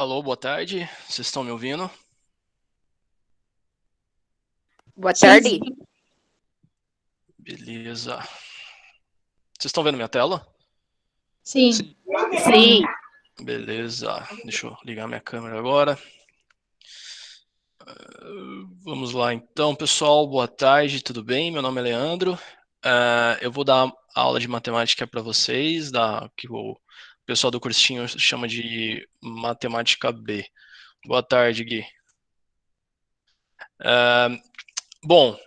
Alô, boa tarde. Vocês estão me ouvindo? Boa tarde. Beleza. Vocês estão vendo minha tela? Sim. Sim. Beleza. Deixa eu ligar minha câmera agora. Vamos lá então, pessoal. Boa tarde, tudo bem? Meu nome é Leandro. Eu vou dar aula de matemática para vocês, que o pessoal do cursinho chama de Matemática B. Boa tarde, Gui. Bom,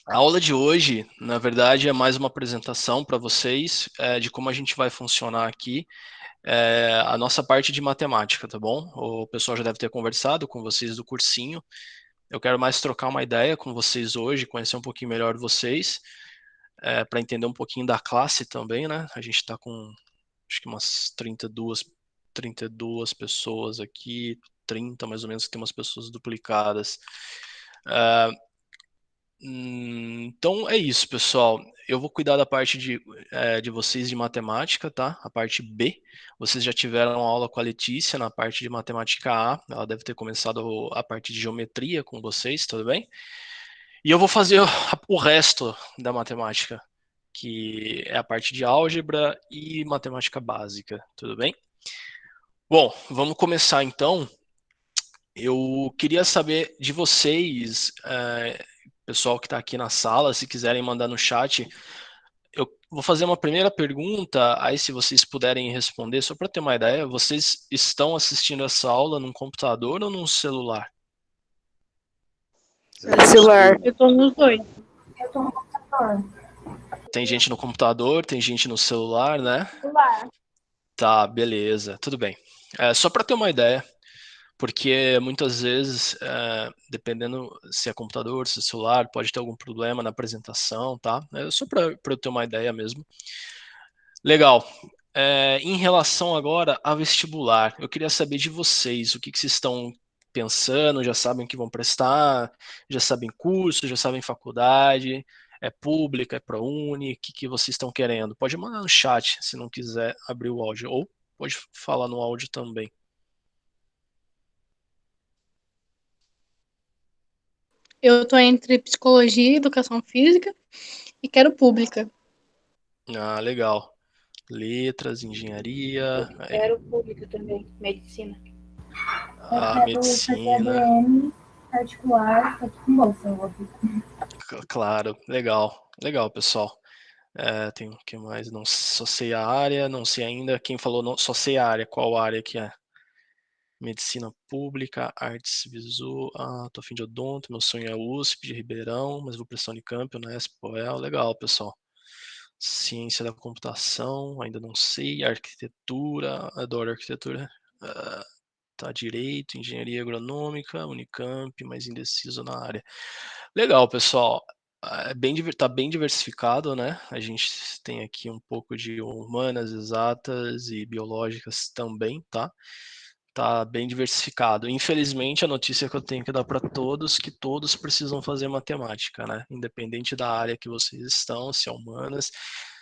a aula de hoje, na verdade, é mais uma apresentação para vocês de como a gente vai funcionar aqui. A nossa parte de matemática, tá bom? O pessoal já deve ter conversado com vocês do cursinho. Eu quero mais trocar uma ideia com vocês hoje, conhecer um pouquinho melhor vocês, para entender um pouquinho da classe também, né? A gente está com, acho que umas 32 pessoas aqui, 30 mais ou menos, que tem umas pessoas duplicadas. Então é isso, pessoal. Eu vou cuidar da parte de vocês de matemática, tá? A parte B. Vocês já tiveram aula com a Letícia na parte de matemática A. Ela deve ter começado a parte de geometria com vocês, tudo bem? E eu vou fazer o resto da matemática, que é a parte de álgebra e matemática básica, tudo bem? Bom, vamos começar então. Eu queria saber de vocês, pessoal que está aqui na sala, se quiserem mandar no chat. Eu vou fazer uma primeira pergunta, aí se vocês puderem responder, só para ter uma ideia, vocês estão assistindo essa aula num computador ou num celular? Celular. Eu tô nos dois. Tem gente no computador, tem gente no celular, né? Celular. Tá, beleza, tudo bem. Só para ter uma ideia, porque muitas vezes, dependendo se é computador, se é celular, pode ter algum problema na apresentação, tá? Só para eu ter uma ideia mesmo. Legal. Em relação agora a vestibular, eu queria saber de vocês, o que vocês estão pensando, já sabem o que vão prestar, já sabem curso, já sabem faculdade, é pública, é ProUni, o que vocês estão querendo? Pode mandar no chat, se não quiser abrir o áudio, ou pode falar no áudio também. Eu tô entre psicologia e educação física e quero pública. Ah, legal. Letras, engenharia, Quero pública também, medicina. a medicina. ADM particular, tá com bolsa, óbvio. Claro, legal. Legal, pessoal. Tem o que mais? Não só sei a área, não sei ainda. Quem falou não, só sei a área, qual área que é? Medicina pública, artes visual. Tô afim de odonto, meu sonho é USP de Ribeirão, mas vou prestar Unicamp, Unesp, POEL. Legal, pessoal. Ciência da computação, ainda não sei. Arquitetura, adoro arquitetura. Tá, direito, engenharia agronômica, Unicamp, mas indeciso na área. Legal, pessoal. Tá bem diversificado, né? A gente tem aqui um pouco de humanas, exatas e biológicas também, tá? Tá bem diversificado. Infelizmente, a notícia que eu tenho que dar para todos, que todos precisam fazer matemática, né? Independente da área que vocês estão, se é humanas,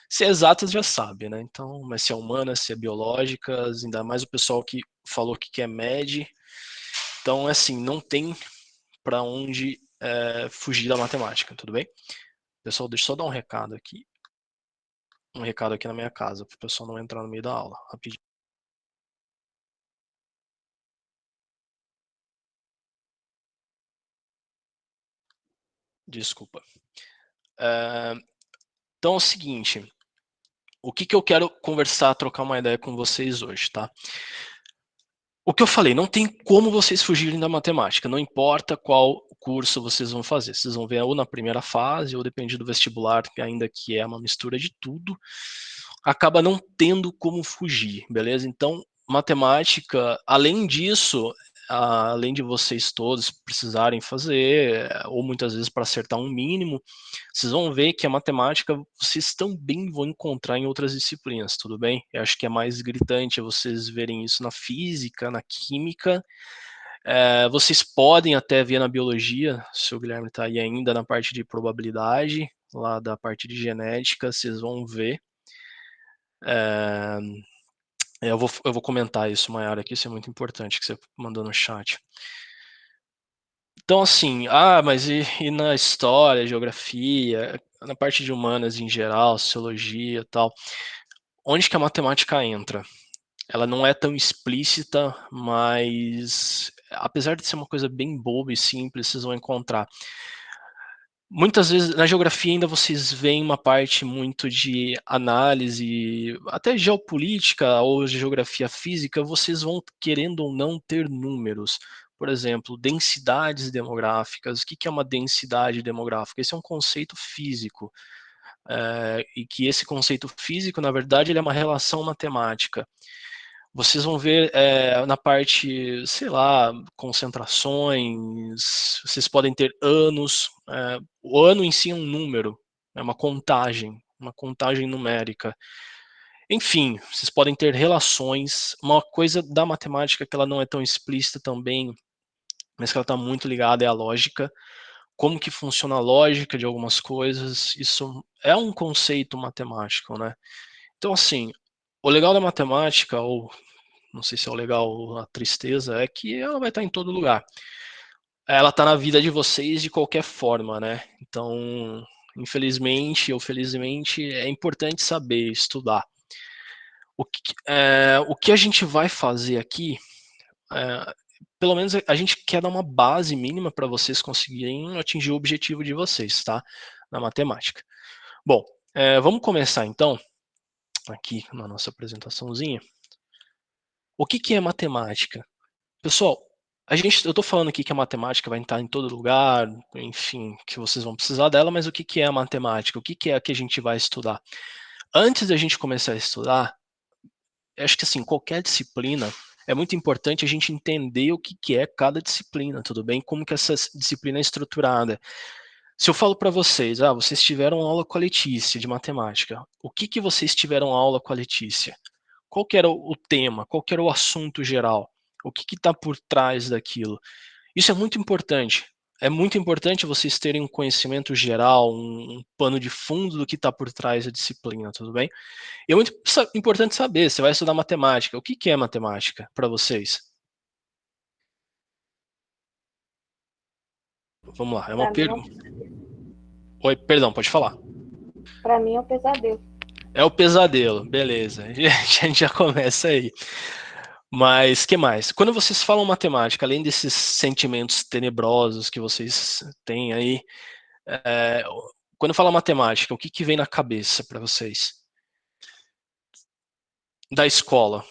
se é exatas já sabe, né? Então, mas se é humanas, se é biológicas, ainda mais o pessoal que falou que quer MED. Então, assim, não tem para onde fugir da matemática, tudo bem? Pessoal, deixa eu só dar um recado aqui. Um recado aqui na minha casa, para o pessoal não entrar no meio da aula, rapidinho. Desculpa. Então é o seguinte, o que eu quero conversar, trocar uma ideia com vocês hoje, tá? O que eu falei, não tem como vocês fugirem da matemática, não importa qual curso vocês vão fazer. Vocês vão ver ou na primeira fase, ou depende do vestibular, ainda que é uma mistura de tudo, acaba não tendo como fugir, beleza? Então, matemática, além disso, além de vocês todos precisarem fazer, ou muitas vezes para acertar um mínimo, vocês vão ver que a matemática vocês também vão encontrar em outras disciplinas, tudo bem? Eu acho que é mais gritante vocês verem isso na física, na química. Vocês podem até ver na biologia, se o Guilherme está aí ainda na parte de probabilidade, lá da parte de genética, vocês vão ver. Eu vou comentar isso, Mayara, aqui, isso é muito importante que você mandou no chat. Então, assim, mas e na história, geografia, na parte de humanas em geral, sociologia e tal, onde que a matemática entra? Ela não é tão explícita, mas apesar de ser uma coisa bem boba e simples, vocês vão encontrar. Muitas vezes na geografia ainda vocês veem uma parte muito de análise, até geopolítica ou geografia física, vocês vão querendo ou não ter números. Por exemplo, densidades demográficas. O que é uma densidade demográfica? Esse é um conceito físico. E que esse conceito físico, na verdade, ele é uma relação matemática. Vocês vão ver na parte, sei lá, concentrações, vocês podem ter anos. O ano em si é um número, é uma contagem numérica. Enfim, vocês podem ter relações. Uma coisa da matemática que ela não é tão explícita também, mas que ela está muito ligada é a lógica. Como que funciona a lógica de algumas coisas, isso é um conceito matemático, né? Então, assim, o legal da matemática, ou não sei se é o legal ou a tristeza, é que ela vai estar em todo lugar. Ela está na vida de vocês de qualquer forma, né? Então, infelizmente ou felizmente, é importante saber estudar. O que a gente vai fazer aqui, pelo menos a gente quer dar uma base mínima para vocês conseguirem atingir o objetivo de vocês, tá? Na matemática. Bom, vamos começar então, aqui na nossa apresentaçãozinha. O que é matemática? Pessoal, eu estou falando aqui que a matemática vai estar em todo lugar, enfim, que vocês vão precisar dela, mas o que é a matemática? O que é que a gente vai estudar? Antes da gente começar a estudar, acho que assim, qualquer disciplina, é muito importante a gente entender o que é cada disciplina, tudo bem? Como que essa disciplina é estruturada. Se eu falo para vocês, vocês tiveram aula com a Letícia de matemática, o que vocês tiveram aula com a Letícia? Qual que era o tema? Qual que era o assunto geral? O que está por trás daquilo? Isso é muito importante. É muito importante vocês terem um conhecimento geral, um pano de fundo do que está por trás da disciplina, tudo bem? E é muito importante saber, você vai estudar matemática. O que é matemática para vocês? Vamos lá, é uma pergunta. Oi, perdão, pode falar. Pra mim é um pesadelo. É o pesadelo, beleza. A gente já começa aí. Mas que mais? Quando vocês falam matemática, além desses sentimentos tenebrosos que vocês têm aí, quando fala matemática, o que vem na cabeça para vocês? Da escola,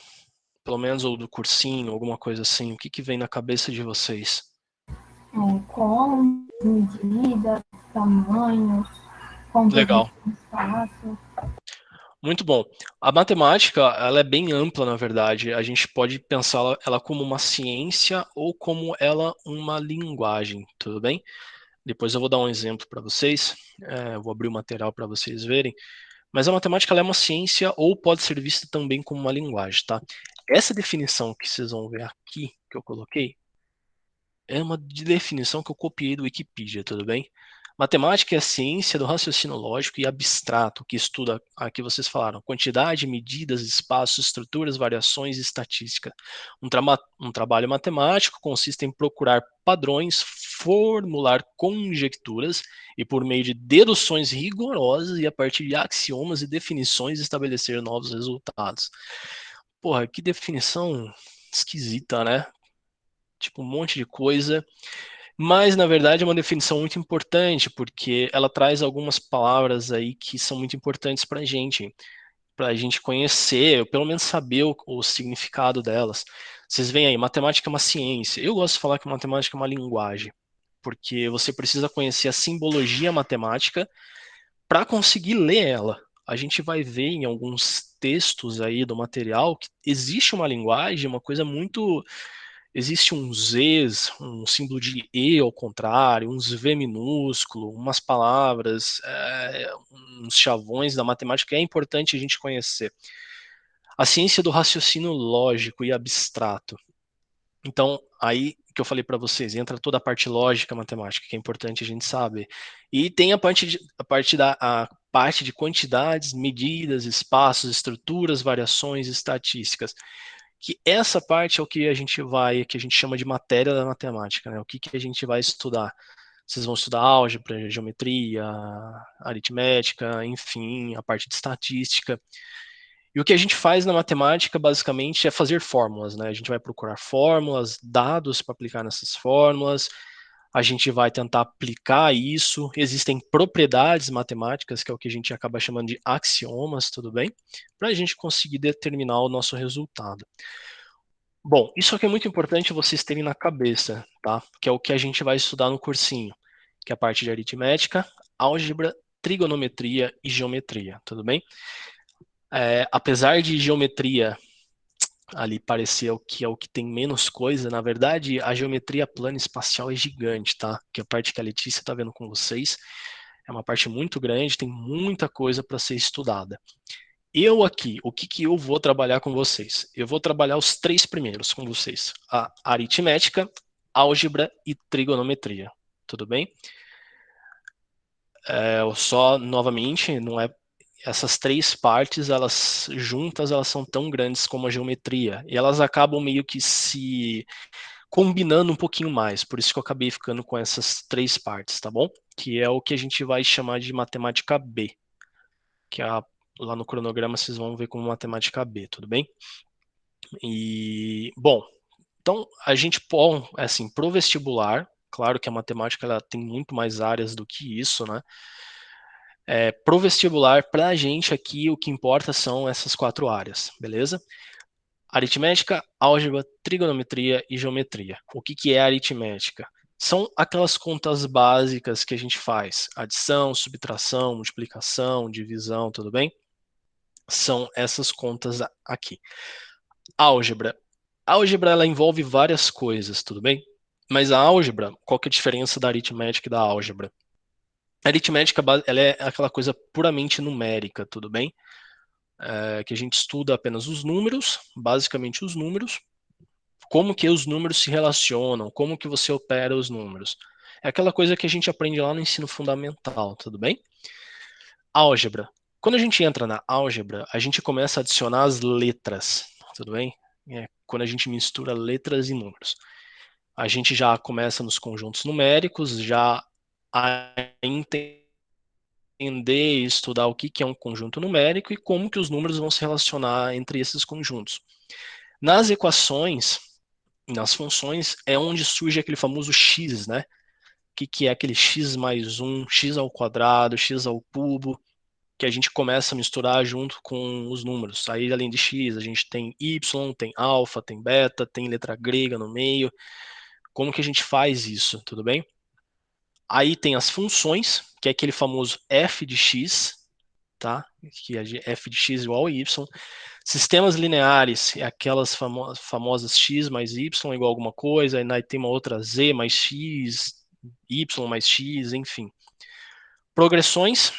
pelo menos, ou do cursinho, alguma coisa assim, o que vem na cabeça de vocês? Com medidas, tamanhos, Legal. espaço. Muito bom. A matemática, ela é bem ampla, na verdade. A gente pode pensar ela como uma ciência ou como ela uma linguagem, tudo bem? Depois eu vou dar um exemplo para vocês. Vou abrir o material para vocês verem. Mas a matemática ela é uma ciência ou pode ser vista também como uma linguagem, tá? Essa definição que vocês vão ver aqui, que eu coloquei, é uma definição que eu copiei do Wikipedia, tudo bem? Matemática é a ciência do raciocínio lógico e abstrato, que estuda, aqui vocês falaram, quantidade, medidas, espaços, estruturas, variações e estatística. Um trabalho matemático consiste em procurar padrões, formular conjecturas e, por meio de deduções rigorosas e a partir de axiomas e definições, estabelecer novos resultados. Porra, que definição esquisita, né? Tipo, um monte de coisa. Mas, na verdade, é uma definição muito importante, porque ela traz algumas palavras aí que são muito importantes para a gente conhecer, ou pelo menos saber o significado delas. Vocês veem aí, matemática é uma ciência. Eu gosto de falar que matemática é uma linguagem, porque você precisa conhecer a simbologia matemática para conseguir ler ela. A gente vai ver em alguns textos aí do material que existe uma linguagem, uma coisa muito. Existe um Zs, um símbolo de E ao contrário, uns V minúsculo, umas palavras, uns chavões da matemática que é importante a gente conhecer. A ciência do raciocínio lógico e abstrato. Então, aí que eu falei para vocês, entra toda a parte lógica matemática, que é importante a gente saber. E tem a parte parte de quantidades, medidas, espaços, estruturas, variações, estatísticas. Que essa parte é o que a gente chama de matéria da matemática, né? O que a gente vai estudar. Vocês vão estudar álgebra, geometria, aritmética, enfim, a parte de estatística. E o que a gente faz na matemática, basicamente, é fazer fórmulas, né? A gente vai procurar fórmulas, dados para aplicar nessas fórmulas, a gente vai tentar aplicar isso. Existem propriedades matemáticas, que é o que a gente acaba chamando de axiomas, tudo bem? Para a gente conseguir determinar o nosso resultado. Bom, isso aqui é muito importante vocês terem na cabeça, tá? Que é o que a gente vai estudar no cursinho, que é a parte de aritmética, álgebra, trigonometria e geometria, tudo bem? Apesar de geometria ali parecer o que é o que tem menos coisa, na verdade, a geometria plana espacial é gigante, tá? Que é a parte que a Letícia está vendo com vocês é uma parte muito grande, tem muita coisa para ser estudada. Eu aqui, o que eu vou trabalhar com vocês? Eu vou trabalhar os 3 primeiros com vocês: a aritmética, álgebra e trigonometria. Tudo bem? Só, novamente, não é essas 3 partes, elas juntas, elas são tão grandes como a geometria. E elas acabam meio que se combinando um pouquinho mais. Por isso que eu acabei ficando com essas 3 partes, tá bom? Que é o que a gente vai chamar de matemática B. Que lá no cronograma vocês vão ver como matemática B, tudo bem? E, bom, então a gente pode, assim, pro vestibular, claro que a matemática ela tem muito mais áreas do que isso, né? Pro vestibular, para a gente aqui, o que importa são essas 4 áreas, beleza? Aritmética, álgebra, trigonometria e geometria. O que é aritmética? São aquelas contas básicas que a gente faz: adição, subtração, multiplicação, divisão, tudo bem? São essas contas aqui. Álgebra. A álgebra ela envolve várias coisas, tudo bem? Mas a álgebra, qual que é a diferença da aritmética e da álgebra? A aritmética ela é aquela coisa puramente numérica, tudo bem? Que a gente estuda apenas os números, basicamente os números, como que os números se relacionam, como que você opera os números. É aquela coisa que a gente aprende lá no ensino fundamental, tudo bem? Álgebra. Quando a gente entra na álgebra, a gente começa a adicionar as letras, tudo bem? Quando a gente mistura letras e números. A gente já começa nos conjuntos numéricos, já a entender e estudar o que é um conjunto numérico e como que os números vão se relacionar entre esses conjuntos. Nas equações, nas funções, é onde surge aquele famoso x, né? O que é aquele x mais 1, x ao quadrado, x ao cubo, que a gente começa a misturar junto com os números. Aí, além de x, a gente tem y, tem alfa, tem beta, tem letra grega no meio. Como que a gente faz isso, tudo bem? Aí tem as funções, que é aquele famoso f de x, tá? Que é f de x igual a y. Sistemas lineares, é aquelas famosas x mais y igual a alguma coisa, aí tem uma outra z mais x, y mais x, enfim. Progressões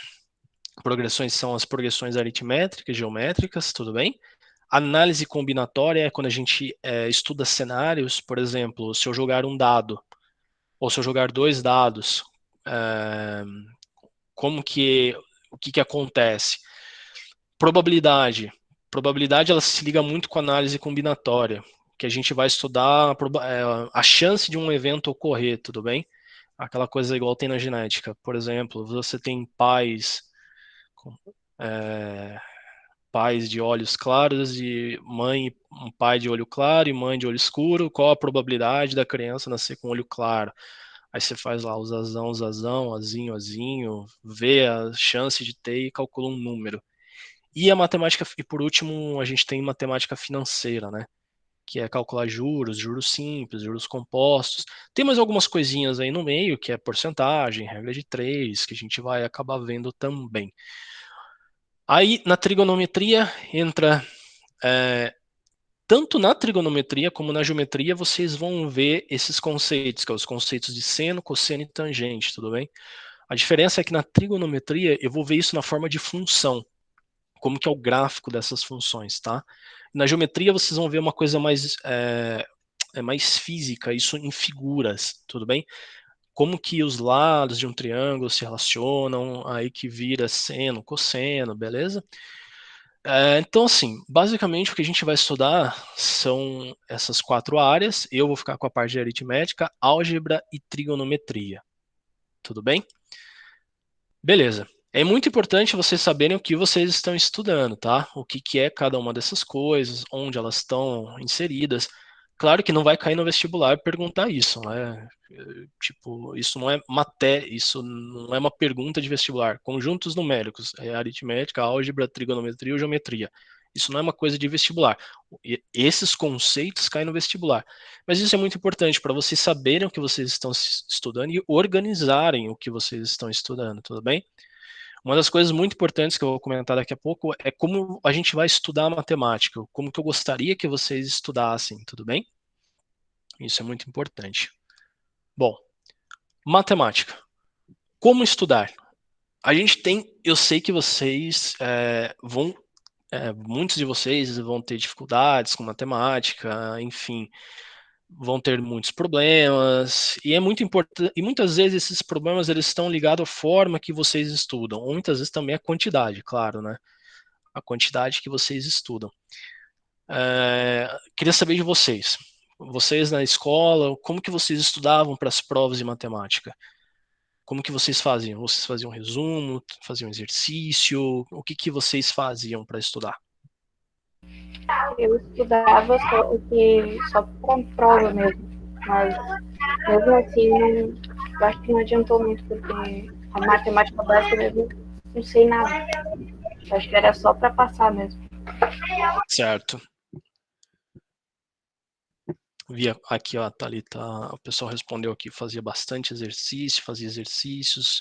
são as progressões aritmétricas, geométricas, tudo bem? Análise combinatória é quando a gente estuda cenários, por exemplo, se eu jogar um dado, ou se eu jogar 2 dados, o que acontece? Probabilidade ela se liga muito com a análise combinatória, que a gente vai estudar a chance de um evento ocorrer, tudo bem? Aquela coisa igual tem na genética. Por exemplo, você tem pais de olhos claros e um pai de olho claro e mãe de olho escuro, qual a probabilidade da criança nascer com olho claro? Aí você faz lá os azão, azinho, vê a chance de ter e calcula um número. E a matemática, e por último, a gente tem matemática financeira, né? Que é calcular juros simples, juros compostos. Tem mais algumas coisinhas aí no meio, que é porcentagem, regra de 3, que a gente vai acabar vendo também. Aí, na trigonometria, entra... tanto na trigonometria como na geometria, vocês vão ver esses conceitos, que são os conceitos de seno, cosseno e tangente, tudo bem? A diferença é que na trigonometria, eu vou ver isso na forma de função, como que é o gráfico dessas funções, tá? Na geometria, vocês vão ver uma coisa mais física, isso em figuras, tudo bem? como que os lados de um triângulo se relacionam, aí que vira seno, cosseno, beleza? Então, assim, basicamente o que a gente vai estudar são essas 4 áreas. Eu vou ficar com a parte de aritmética, álgebra e trigonometria. Tudo bem? Beleza. É muito importante vocês saberem o que vocês estão estudando, tá? O que é cada uma dessas coisas, onde elas estão inseridas. Claro que não vai cair no vestibular perguntar isso, né? Tipo, isso não é matéria, isso não é uma pergunta de vestibular. Conjuntos numéricos, aritmética, álgebra, trigonometria ou geometria. Isso não é uma coisa de vestibular. Esses conceitos caem no vestibular. Mas isso é muito importante para vocês saberem o que vocês estão estudando e organizarem o que vocês estão estudando, tudo bem? Uma das coisas muito importantes que eu vou comentar daqui a pouco é como a gente vai estudar matemática, como que eu gostaria que vocês estudassem, tudo bem? Isso é muito importante. Bom, matemática. Como estudar? A gente tem, eu sei que vocês muitos de vocês vão ter dificuldades com matemática, enfim, vão ter muitos problemas, e é muito importante, e muitas vezes esses problemas eles estão ligados à forma que vocês estudam, ou muitas vezes também à quantidade, claro, né? A quantidade que vocês estudam. Queria saber de vocês. Vocês na escola, como que vocês estudavam para as provas de matemática? Como que vocês faziam? Vocês faziam resumo, faziam exercício? O que vocês faziam para estudar? Eu estudava só para prova mesmo, mas mesmo assim, eu acho que não adiantou muito, porque a matemática básica mesmo, não sei nada. Eu acho que era só para passar mesmo. Certo. Vi aqui, ó, a Thalita, o pessoal respondeu aqui, fazia bastante exercício, fazia exercícios,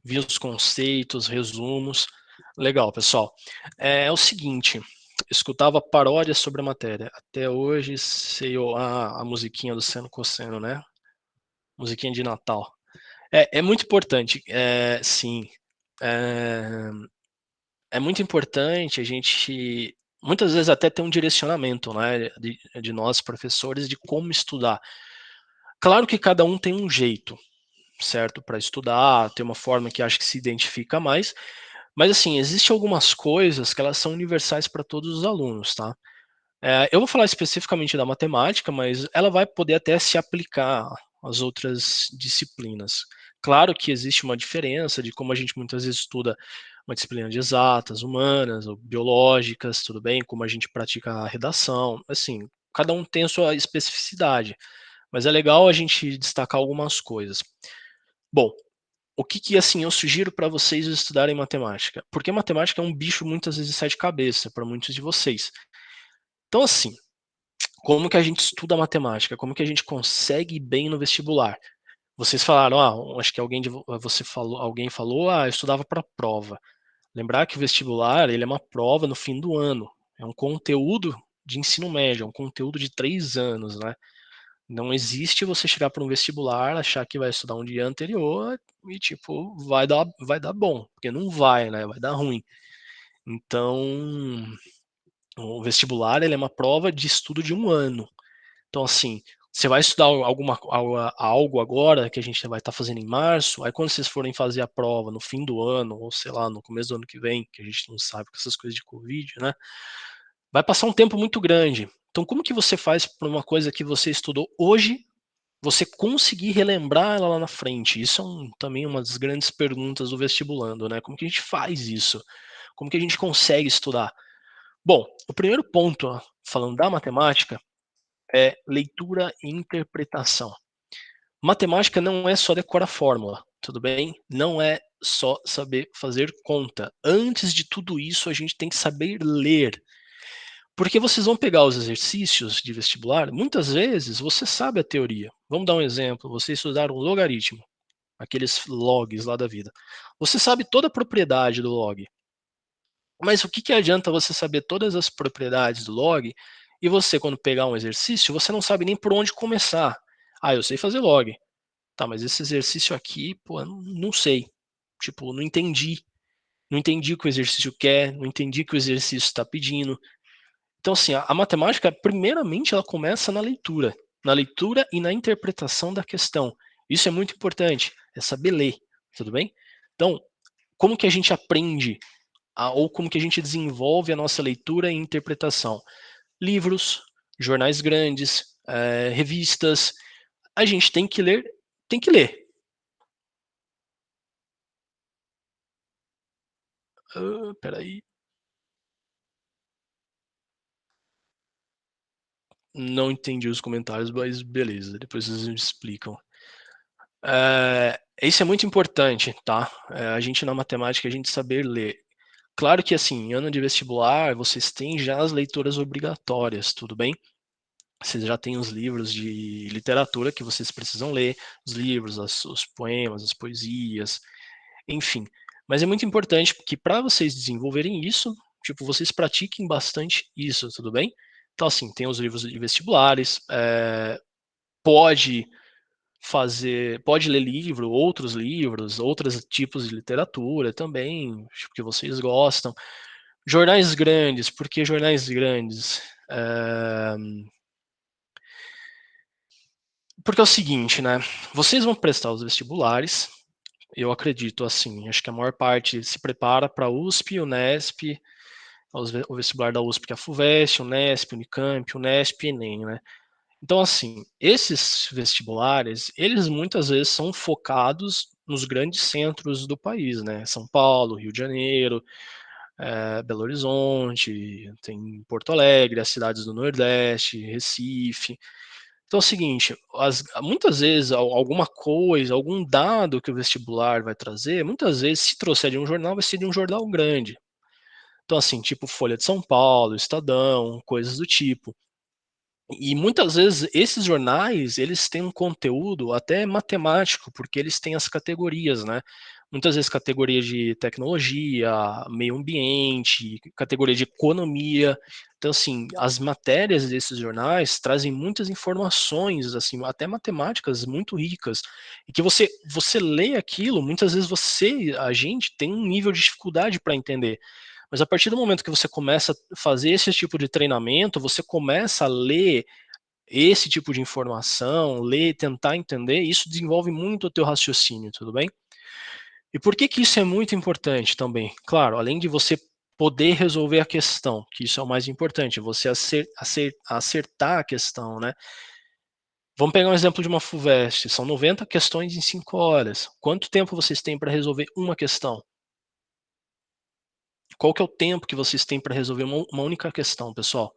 via os conceitos, resumos. Legal, pessoal. É o seguinte, escutava paródias sobre a matéria. Até hoje sei a musiquinha do seno cosseno, né? Musiquinha de Natal. É muito importante, sim. É muito importante a gente, muitas vezes até ter um direcionamento, né, de nós professores de como estudar. Claro que cada um tem um jeito, certo, para estudar, tem uma forma que acho que se identifica mais, mas assim, existem algumas coisas que elas são universais para todos os alunos, tá? Eu vou falar especificamente da matemática, mas ela vai poder até se aplicar às outras disciplinas. Claro que existe uma diferença de como a gente muitas vezes estuda uma disciplina de exatas, humanas ou biológicas, tudo bem, como a gente pratica a redação, assim, cada um tem a sua especificidade, mas é legal a gente destacar algumas coisas. Bom, o que assim eu sugiro para vocês estudarem matemática? Porque matemática é um bicho muitas vezes de sete cabeças para muitos de vocês. Então, assim, como que a gente estuda matemática? Como que a gente consegue ir bem no vestibular? Vocês falaram, acho que alguém falou, eu estudava para prova. Lembrar que o vestibular, ele é uma prova no fim do ano. É um conteúdo de ensino médio, é um conteúdo de 3 anos, né? Não existe você chegar para um vestibular, achar que vai estudar um dia anterior e, tipo, vai dar bom, porque não vai, né? Vai dar ruim. Então, o vestibular, ele é uma prova de estudo de 1 ano. Então, assim, você vai estudar algo agora, que a gente vai estar fazendo em março, aí quando vocês forem fazer a prova no fim do ano, ou sei lá, no começo do ano que vem, que a gente não sabe com essas coisas de Covid, né? Vai passar um tempo muito grande. Então, como que você faz para uma coisa que você estudou hoje, você conseguir relembrar ela lá na frente? Isso é também uma das grandes perguntas do vestibulando, né? Como que a gente faz isso? Como que a gente consegue estudar? Bom, o primeiro ponto, ó, falando da matemática, é leitura e interpretação. Matemática não é só decorar fórmula, tudo bem? Não é só saber fazer conta. Antes de tudo isso, a gente tem que saber ler. Porque vocês vão pegar os exercícios de vestibular, muitas vezes você sabe a teoria. Vamos dar um exemplo, vocês estudaram logaritmo, aqueles logs lá da vida. Você sabe toda a propriedade do log. Mas o que adianta você saber todas as propriedades do log e você, quando pegar um exercício, você não sabe nem por onde começar? Ah, eu sei fazer log. Tá, mas esse exercício aqui, pô, não sei. Tipo, não entendi. Não entendi o que o exercício quer, não entendi o que o exercício está pedindo. Então, assim, a matemática, primeiramente, ela começa na leitura. Na leitura e na interpretação da questão. Isso é muito importante, é saber ler, tudo bem? Então, como que a gente aprende, ou como que a gente desenvolve a nossa leitura e interpretação? Livros, jornais grandes, revistas, a gente tem que ler, tem que ler. Peraí. Não entendi os comentários, mas beleza, depois vocês me explicam. Isso é muito importante, tá? A gente na matemática, a gente saber ler. Claro que assim, em ano de vestibular, vocês têm já as leituras obrigatórias, tudo bem? Vocês já têm os livros de literatura que vocês precisam ler, os livros, os poemas, as poesias, enfim. Mas é muito importante que para vocês desenvolverem isso, tipo, vocês pratiquem bastante isso, tudo bem? Então, assim, tem os livros de vestibulares, pode ler outros livros, outros tipos de literatura também, tipo, que vocês gostam. Jornais grandes, por que jornais grandes? Porque é o seguinte, né? Vocês vão prestar os vestibulares, eu acredito assim, acho que a maior parte se prepara para USP, Unesp, o vestibular da USP que é a FUVEST, Unesp, Unicamp, Unesp e Enem, né? Então, assim, esses vestibulares, eles muitas vezes são focados nos grandes centros do país, né? São Paulo, Rio de Janeiro, Belo Horizonte, tem Porto Alegre, as cidades do Nordeste, Recife. Então é o seguinte, muitas vezes alguma coisa, algum dado que o vestibular vai trazer, muitas vezes se trouxer de um jornal, vai ser de um jornal grande. Então assim, tipo Folha de São Paulo, Estadão, coisas do tipo. E muitas vezes esses jornais, eles têm um conteúdo até matemático, porque eles têm as categorias, né? Muitas vezes categoria de tecnologia, meio ambiente, categoria de economia. Então, assim, as matérias desses jornais trazem muitas informações, assim, até matemáticas muito ricas. E que você lê aquilo, muitas vezes a gente tem um nível de dificuldade para entender. Mas a partir do momento que você começa a fazer esse tipo de treinamento, você começa a ler esse tipo de informação, ler, tentar entender, isso desenvolve muito o teu raciocínio, tudo bem? E por que que isso é muito importante também? Claro, além de você poder resolver a questão, que isso é o mais importante, você acertar a questão, né? Vamos pegar um exemplo de uma FUVEST, são 90 questões em 5 horas. Quanto tempo vocês têm para resolver uma questão? Qual que é o tempo que vocês têm para resolver uma única questão, pessoal?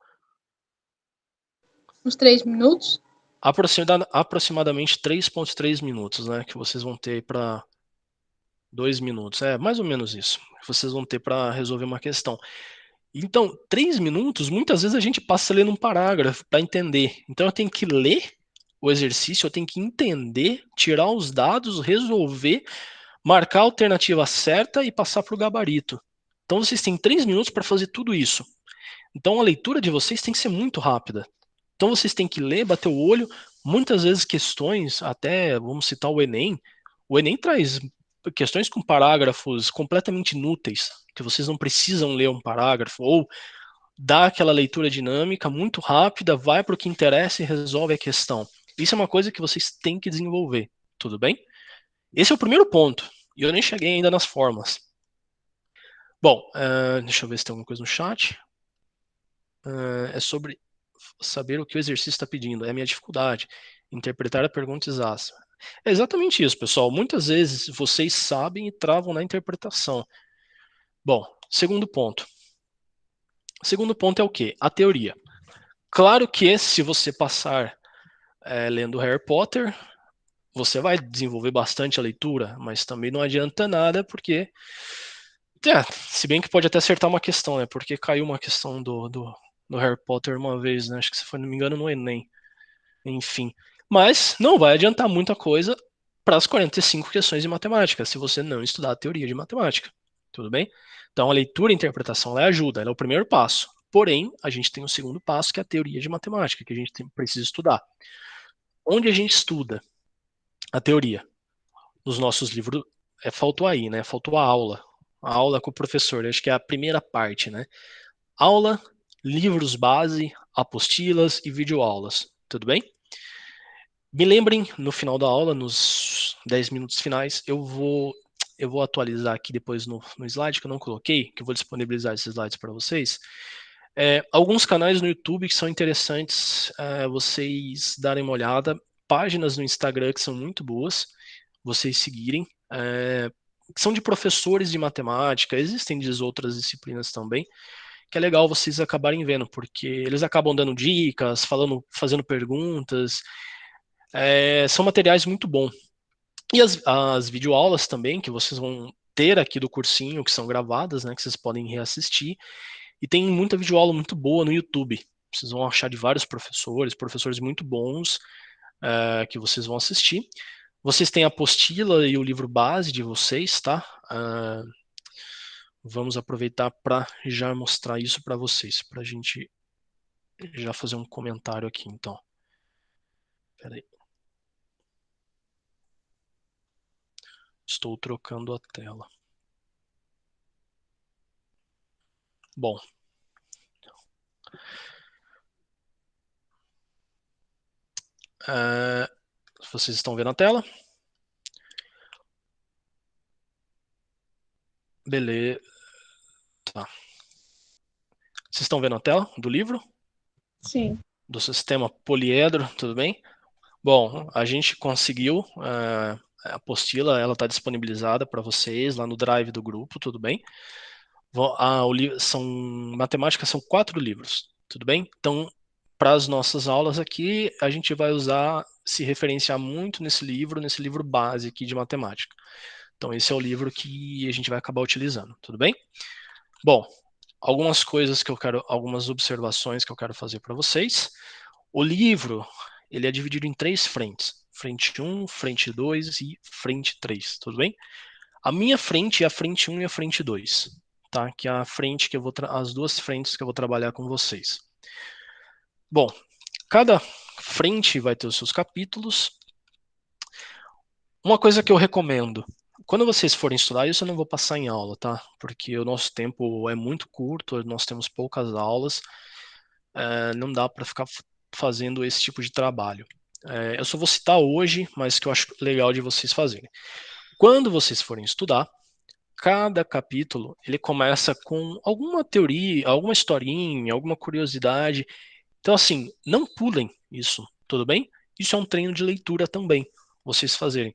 Uns 3 minutos? Aproximadamente 3,3 minutos, né? Que vocês vão ter para 2 minutos. É mais ou menos isso. Que vocês vão ter para resolver uma questão. Então, 3 minutos, muitas vezes a gente passa lendo um parágrafo para entender. Então, eu tenho que ler o exercício, eu tenho que entender, tirar os dados, resolver, marcar a alternativa certa e passar para o gabarito. Então, vocês têm 3 minutos para fazer tudo isso. Então, a leitura de vocês tem que ser muito rápida. Então vocês têm que ler, bater o olho, muitas vezes questões, até vamos citar o Enem traz questões com parágrafos completamente inúteis, que vocês não precisam ler um parágrafo, ou dá aquela leitura dinâmica muito rápida, vai para o que interessa e resolve a questão. Isso é uma coisa que vocês têm que desenvolver, tudo bem? Esse é o primeiro ponto, e eu nem cheguei ainda nas formas. Bom, deixa eu ver se tem alguma coisa no chat. É sobre saber o que o exercício está pedindo, é a minha dificuldade. Interpretar a pergunta exata. É exatamente isso, pessoal. Muitas vezes vocês sabem e travam na interpretação. Bom, segundo ponto. O segundo ponto é o quê? A teoria. Claro que se você passar lendo Harry Potter, você vai desenvolver bastante a leitura, mas também não adianta nada, porque se bem que pode até acertar uma questão, né? Porque caiu uma questão do Harry Potter uma vez, né? Acho que, se não me engano, no Enem. Enfim. Mas não vai adiantar muita coisa para as 45 questões de matemática, se você não estudar a teoria de matemática. Tudo bem? Então, a leitura e a interpretação ela ajuda, ela é o primeiro passo. Porém, a gente tem um segundo passo, que é a teoria de matemática, que a gente precisa estudar. Onde a gente estuda a teoria? Nos nossos livros, faltou aí, né? Faltou a aula. A aula com o professor, acho que é a primeira parte, né? Aula, livros base, apostilas e videoaulas. Tudo bem? Me lembrem, no final da aula, nos 10 minutos finais, eu vou atualizar aqui depois no slide que eu não coloquei, que eu vou disponibilizar esses slides para vocês. Alguns canais no YouTube que são interessantes vocês darem uma olhada, páginas no Instagram que são muito boas, vocês seguirem, que são de professores de matemática, existem de outras disciplinas também, que é legal vocês acabarem vendo, porque eles acabam dando dicas, fazendo perguntas, são materiais muito bons. E as videoaulas também, que vocês vão ter aqui do cursinho, que são gravadas, né, que vocês podem reassistir. E tem muita videoaula muito boa no YouTube. Vocês vão achar de vários professores muito bons, que vocês vão assistir. Vocês têm a apostila e o livro base de vocês, tá? Vamos aproveitar para já mostrar isso para vocês, para a gente já fazer um comentário aqui, então. Espera aí. Estou trocando a tela. Bom. Vocês estão vendo a tela? Beleza. Tá. Vocês estão vendo a tela do livro? Sim. Do sistema poliedro, tudo bem? Bom, a gente conseguiu, a apostila, ela está disponibilizada para vocês lá no drive do grupo, tudo bem? Matemática são 4 livros, tudo bem? Então, para as nossas aulas aqui, a gente vai se referenciar muito nesse livro base aqui de matemática. Então, esse é o livro que a gente vai acabar utilizando, tudo bem? Bom, algumas observações que eu quero fazer para vocês. O livro, ele é dividido em 3 frentes. Frente 1, frente 2 e frente 3, tudo bem? A minha frente é a frente 1 e a frente 2, tá? Que é a frente que as 2 frentes que eu vou trabalhar com vocês. Bom, cada frente vai ter os seus capítulos. Uma coisa que eu recomendo, quando vocês forem estudar, isso eu não vou passar em aula, tá? Porque o nosso tempo é muito curto, nós temos poucas aulas, não dá para ficar fazendo esse tipo de trabalho. Eu só vou citar hoje, mas que eu acho legal de vocês fazerem. Quando vocês forem estudar, cada capítulo ele começa com alguma teoria, alguma historinha, alguma curiosidade. Então, assim, não pulem isso, tudo bem? Isso é um treino de leitura também, vocês fazerem.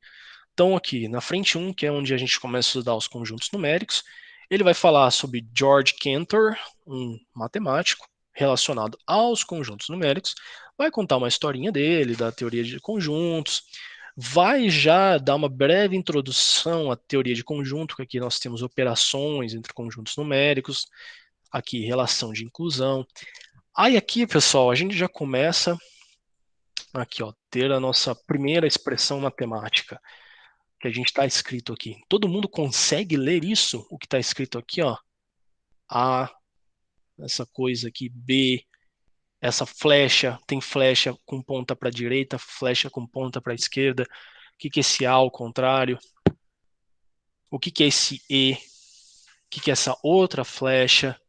Então, aqui na frente 1, que é onde a gente começa a estudar os conjuntos numéricos, ele vai falar sobre George Cantor, um matemático relacionado aos conjuntos numéricos, vai contar uma historinha dele, da teoria de conjuntos, vai já dar uma breve introdução à teoria de conjunto, que aqui nós temos operações entre conjuntos numéricos, aqui relação de inclusão. Aí aqui, pessoal, a gente já começa aqui, ó, ter a nossa primeira expressão matemática, que a gente está escrito aqui. Todo mundo consegue ler isso? O que está escrito aqui, ó? A, essa coisa aqui, B, essa flecha, tem flecha com ponta para a direita, flecha com ponta para a esquerda. O que é esse A ao contrário? O que é esse E? O que é essa outra flecha?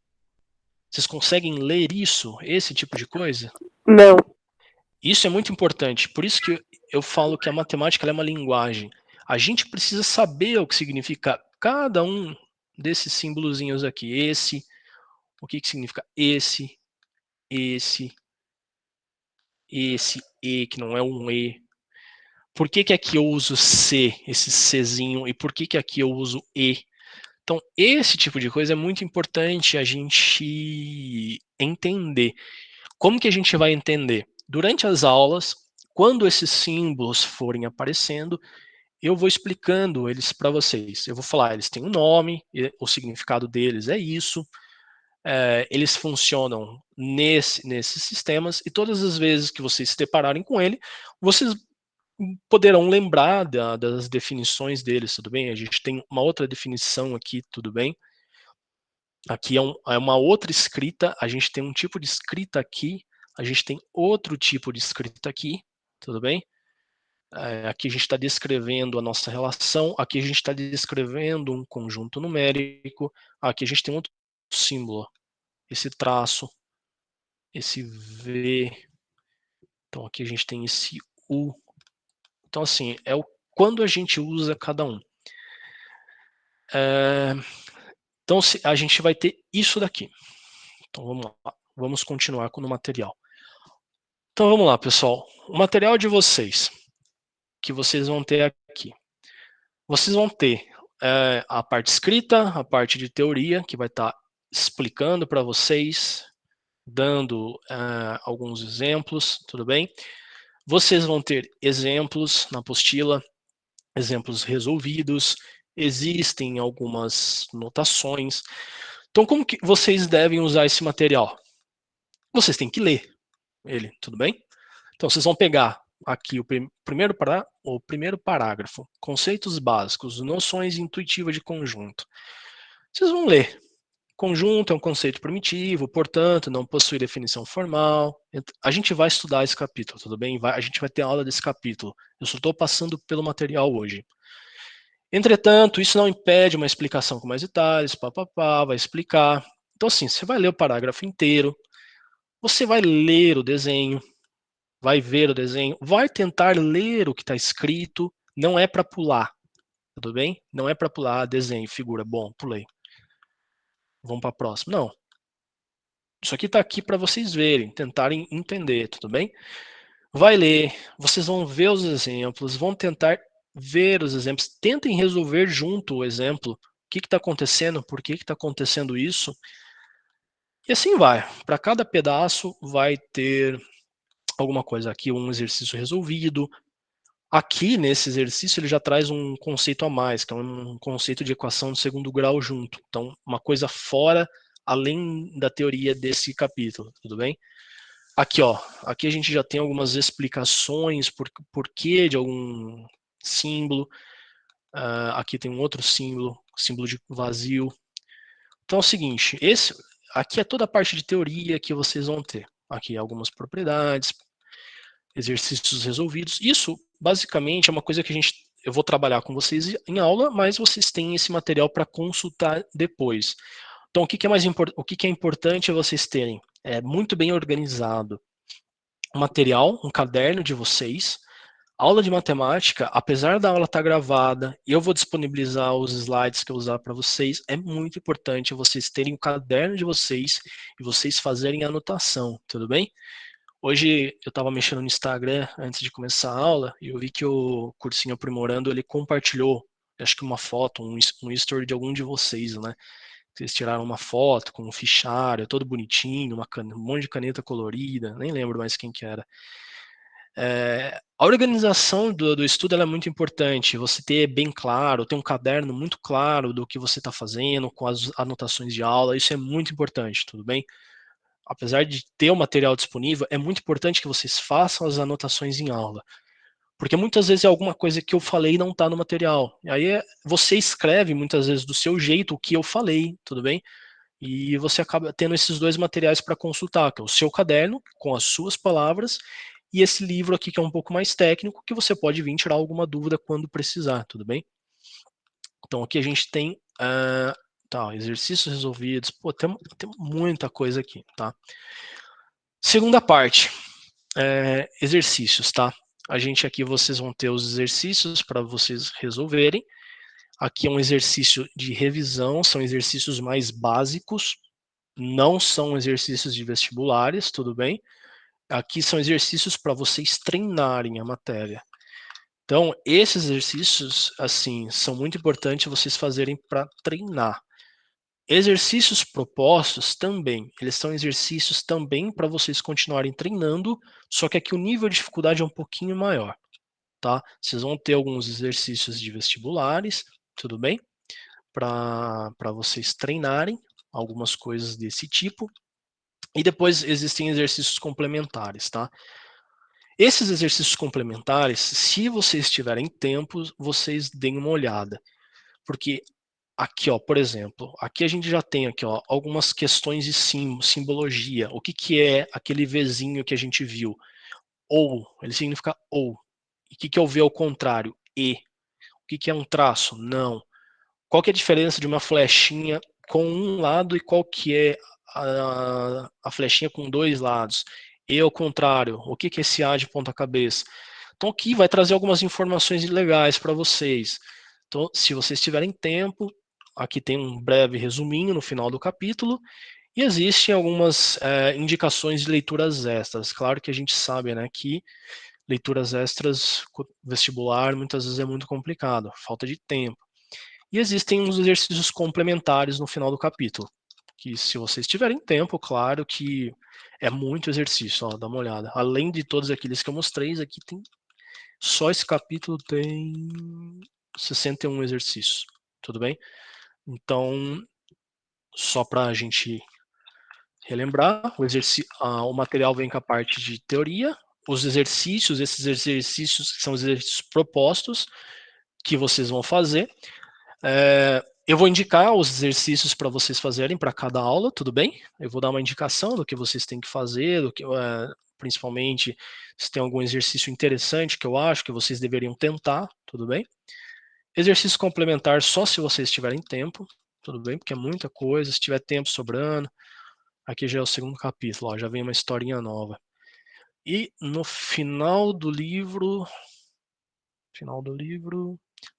Vocês conseguem ler isso, esse tipo de coisa? Não. Isso é muito importante. Por isso que eu falo que a matemática é uma linguagem. A gente precisa saber o que significa cada um desses símbolozinhos aqui. Esse, o que significa esse, E, que não é um E. Por que aqui eu uso C, esse Czinho, e por que aqui eu uso E? Então, esse tipo de coisa é muito importante a gente entender. Como que a gente vai entender? Durante as aulas, quando esses símbolos forem aparecendo, eu vou explicando eles para vocês. Eu vou falar, eles têm um nome, o significado deles é isso, eles funcionam nesses sistemas, e todas as vezes que vocês se depararem com ele, vocês poderão lembrar das definições deles, tudo bem? A gente tem uma outra definição aqui, tudo bem? Aqui é uma outra escrita, a gente tem um tipo de escrita aqui, a gente tem outro tipo de escrita aqui, tudo bem? Aqui a gente está descrevendo a nossa relação, aqui a gente está descrevendo um conjunto numérico, aqui a gente tem outro símbolo, esse traço, esse V, então aqui a gente tem esse U, Então, assim, é o quando a gente usa cada um. Então, a gente vai ter isso daqui. Então, vamos lá. Vamos continuar com o material. Então, vamos lá, pessoal. O material de vocês, que vocês vão ter aqui. Vocês vão ter a parte escrita, a parte de teoria, que vai estar explicando para vocês, dando alguns exemplos, tudo bem? Vocês vão ter exemplos na apostila, exemplos resolvidos, existem algumas notações. Então, como que vocês devem usar esse material? Vocês têm que ler ele, tudo bem? Então, vocês vão pegar aqui o primeiro parágrafo, conceitos básicos, noções intuitivas de conjunto. Vocês vão ler. Conjunto é um conceito primitivo, portanto, não possui definição formal. A gente vai estudar esse capítulo, tudo bem? A gente vai ter aula desse capítulo. Eu só estou passando pelo material hoje. Entretanto, isso não impede uma explicação com mais detalhes, vai explicar. Então, assim, você vai ler o parágrafo inteiro, você vai ler o desenho, vai ver o desenho, vai tentar ler o que está escrito, não é para pular, tudo bem? Não é para pular desenho, figura, bom, pulei. Vamos para a próxima. Não. Isso aqui está aqui para vocês verem, tentarem entender, tudo bem? Vai ler, vocês vão ver os exemplos, vão tentar ver os exemplos, tentem resolver junto o exemplo, o que está acontecendo, por que está acontecendo isso, e assim vai. Para cada pedaço vai ter alguma coisa aqui, um exercício resolvido. Aqui, nesse exercício, ele já traz um conceito a mais, que é um conceito de equação de segundo grau junto. Então, uma coisa fora, além da teoria desse capítulo, tudo bem? Aqui, ó, aqui a gente já tem algumas explicações por que de algum símbolo. Aqui tem um outro símbolo, símbolo de vazio. Então é o seguinte, aqui é toda a parte de teoria que vocês vão ter. Aqui algumas propriedades, exercícios resolvidos. Isso, basicamente, é uma coisa que eu vou trabalhar com vocês em aula, mas vocês têm esse material para consultar depois. Então, o que é importante é vocês terem muito bem organizado o material, um caderno de vocês. Aula de matemática, apesar da aula estar gravada, eu vou disponibilizar os slides que eu usar para vocês. É muito importante vocês terem o caderno de vocês e vocês fazerem anotação, tudo bem? Hoje eu estava mexendo no Instagram antes de começar a aula e eu vi que o Cursinho Aprimorando, ele compartilhou, acho que uma foto, um story de algum de vocês, né? Vocês tiraram uma foto com um fichário todo bonitinho, um monte de caneta colorida, nem lembro mais quem que era. A organização do estudo é muito importante, você ter bem claro, ter um caderno muito claro do que você está fazendo, com as anotações de aula, isso é muito importante, tudo bem? Apesar de ter o material disponível, é muito importante que vocês façam as anotações em aula. Porque muitas vezes é alguma coisa que eu falei e não está no material. E aí você escreve muitas vezes do seu jeito o que eu falei, tudo bem? E você acaba tendo esses dois materiais para consultar, que é o seu caderno, com as suas palavras, e esse livro aqui que é um pouco mais técnico, que você pode vir tirar alguma dúvida quando precisar, tudo bem? Então aqui a gente tem exercícios resolvidos, pô, tem muita coisa aqui, tá? Segunda parte, exercícios, tá? Aqui vocês vão ter os exercícios para vocês resolverem. Aqui é um exercício de revisão, são exercícios mais básicos, não são exercícios de vestibulares, tudo bem? Aqui são exercícios para vocês treinarem a matéria. Então, esses exercícios, assim, são muito importantes vocês fazerem para treinar. Exercícios propostos também, eles são exercícios também para vocês continuarem treinando, só que aqui o nível de dificuldade é um pouquinho maior, tá? Vocês vão ter alguns exercícios de vestibulares, tudo bem? Para vocês treinarem algumas coisas desse tipo. E depois existem exercícios complementares, tá? Esses exercícios complementares, se vocês tiverem tempo, vocês deem uma olhada. Porque aqui, ó, por exemplo, aqui a gente já tem aqui, ó, algumas questões de simbologia. O que é aquele Vzinho que a gente viu? Ou, ele significa ou. E o que é o V ao contrário? E. O que é um traço? Não. Qual que é a diferença de uma flechinha com um lado e qual que é a flechinha com dois lados? E ao contrário, o que é esse A de ponta cabeça? Então aqui vai trazer algumas informações legais para vocês. Então, se vocês tiverem tempo, aqui tem um breve resuminho no final do capítulo, e existem algumas indicações de leituras extras. Claro que a gente sabe, né, que leituras extras, vestibular, muitas vezes é muito complicado, falta de tempo. E existem uns exercícios complementares no final do capítulo, que se vocês tiverem tempo, claro que é muito exercício, ó, dá uma olhada. Além de todos aqueles que eu mostrei, aqui tem, só esse capítulo tem 61 exercícios, tudo bem? Então, só para a gente relembrar, o material vem com a parte de teoria, os exercícios, esses exercícios são os exercícios propostos que vocês vão fazer. Eu vou indicar os exercícios para vocês fazerem para cada aula, tudo bem? Eu vou dar uma indicação do que vocês têm que fazer, principalmente se tem algum exercício interessante que eu acho que vocês deveriam tentar, tudo bem? Exercício complementar só se vocês tiverem tempo, tudo bem? Porque é muita coisa, se tiver tempo sobrando. Aqui já é o segundo capítulo, ó, já vem uma historinha nova. E no final do livro,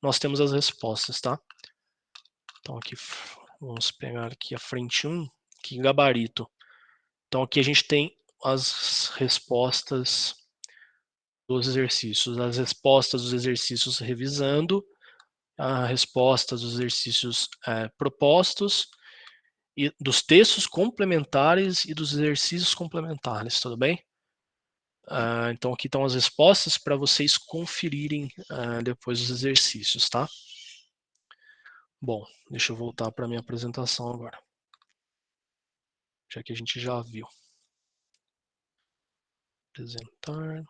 nós temos as respostas, tá? Então aqui, vamos pegar aqui a frente 1, que gabarito. Então aqui a gente tem as respostas dos exercícios, as respostas dos exercícios revisando, as respostas dos exercícios propostos, e dos textos complementares e dos exercícios complementares, tudo bem? Então aqui estão as respostas para vocês conferirem depois os exercícios, tá? Bom, deixa eu voltar para a minha apresentação agora, já que a gente já viu. Apresentar.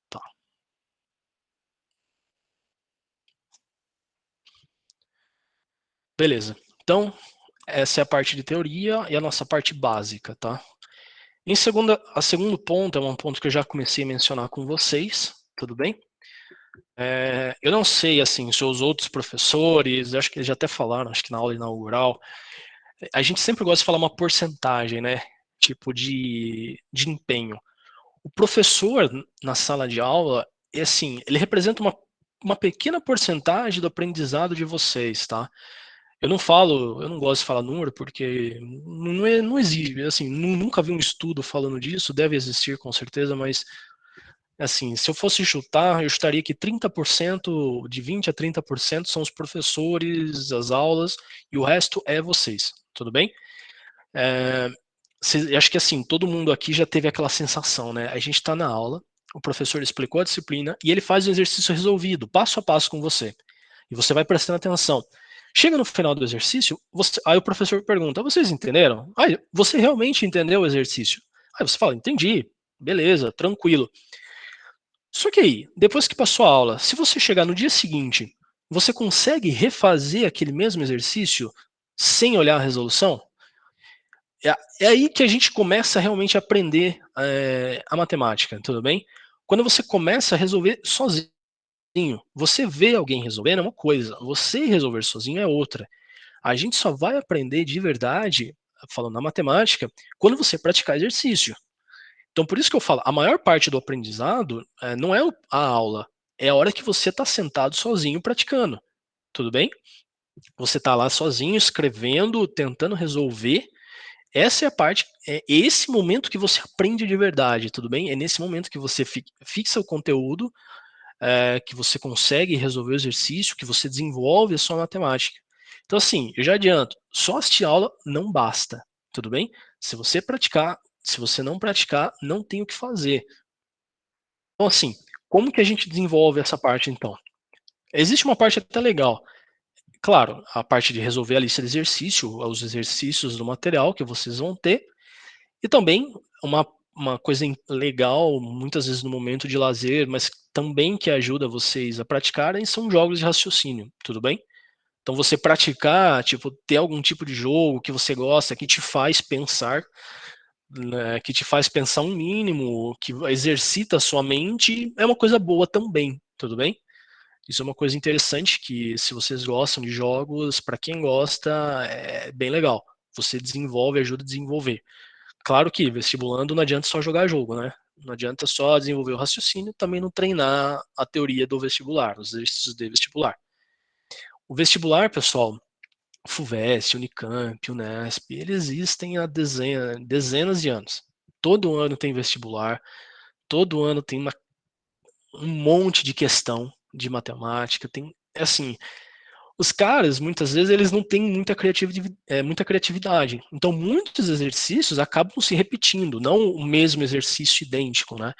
Tá. Beleza. Então, essa é a parte de teoria e a nossa parte básica, tá? A segundo ponto, é um ponto que eu já comecei a mencionar com vocês, tudo bem? Eu não sei, assim, se os outros professores, acho que eles já até falaram, acho que na aula inaugural, a gente sempre gosta de falar uma porcentagem, né? Tipo de empenho. O professor na sala de aula, assim, ele representa uma pequena porcentagem do aprendizado de vocês, tá? Eu não gosto de falar número porque não existe, assim, nunca vi um estudo falando disso, deve existir com certeza, mas assim, se eu fosse chutar, eu chutaria que 30%, de 20 a 30% são os professores, as aulas, e o resto é vocês, tudo bem? Acho que assim, todo mundo aqui já teve aquela sensação, né? A gente está na aula, o professor explicou a disciplina e ele faz o exercício resolvido, passo a passo com você. E você vai prestando atenção. Chega no final do exercício, aí o professor pergunta, vocês entenderam? Aí, você realmente entendeu o exercício? Aí você fala, entendi, beleza, tranquilo. Só que aí, depois que passou a aula, se você chegar no dia seguinte, você consegue refazer aquele mesmo exercício sem olhar a resolução? É aí que a gente começa realmente a aprender a matemática, tudo bem? Quando você começa a resolver sozinho, você vê alguém resolvendo é uma coisa, você resolver sozinho é outra. A gente só vai aprender de verdade, falando na matemática, quando você praticar exercício. Então, por isso que eu falo, a maior parte do aprendizado não é a aula, é a hora que você está sentado sozinho praticando, tudo bem? Você está lá sozinho, escrevendo, tentando resolver. Essa é a parte, é esse momento que você aprende de verdade, tudo bem? É nesse momento que você fixa o conteúdo, que você consegue resolver o exercício, que você desenvolve a sua matemática. Então, assim, eu já adianto, só assistir aula não basta, tudo bem? Se você não praticar, não tem o que fazer. Então, assim, como que a gente desenvolve essa parte, então? Existe uma parte até legal. Claro, a parte de resolver a lista de exercício, os exercícios do material que vocês vão ter, e também uma coisa legal, muitas vezes no momento de lazer, mas também que ajuda vocês a praticarem, são jogos de raciocínio, tudo bem? Então você praticar, tipo, ter algum tipo de jogo que você gosta, que te faz pensar, né, que te faz pensar um mínimo, que exercita a sua mente, é uma coisa boa também, tudo bem? Isso é uma coisa interessante que, se vocês gostam de jogos, para quem gosta, é bem legal. Você desenvolve, ajuda a desenvolver. Claro que vestibulando não adianta só jogar jogo, né? Não adianta só desenvolver o raciocínio, também não treinar a teoria do vestibular, os exercícios de vestibular. O vestibular, pessoal, FUVEST, Unicamp, Unesp, eles existem há dezenas de anos. Todo ano tem vestibular, todo ano tem um monte de questão de matemática, tem, assim, os caras, muitas vezes, eles não têm muita criatividade. Então, muitos exercícios acabam se repetindo, não o mesmo exercício idêntico, né?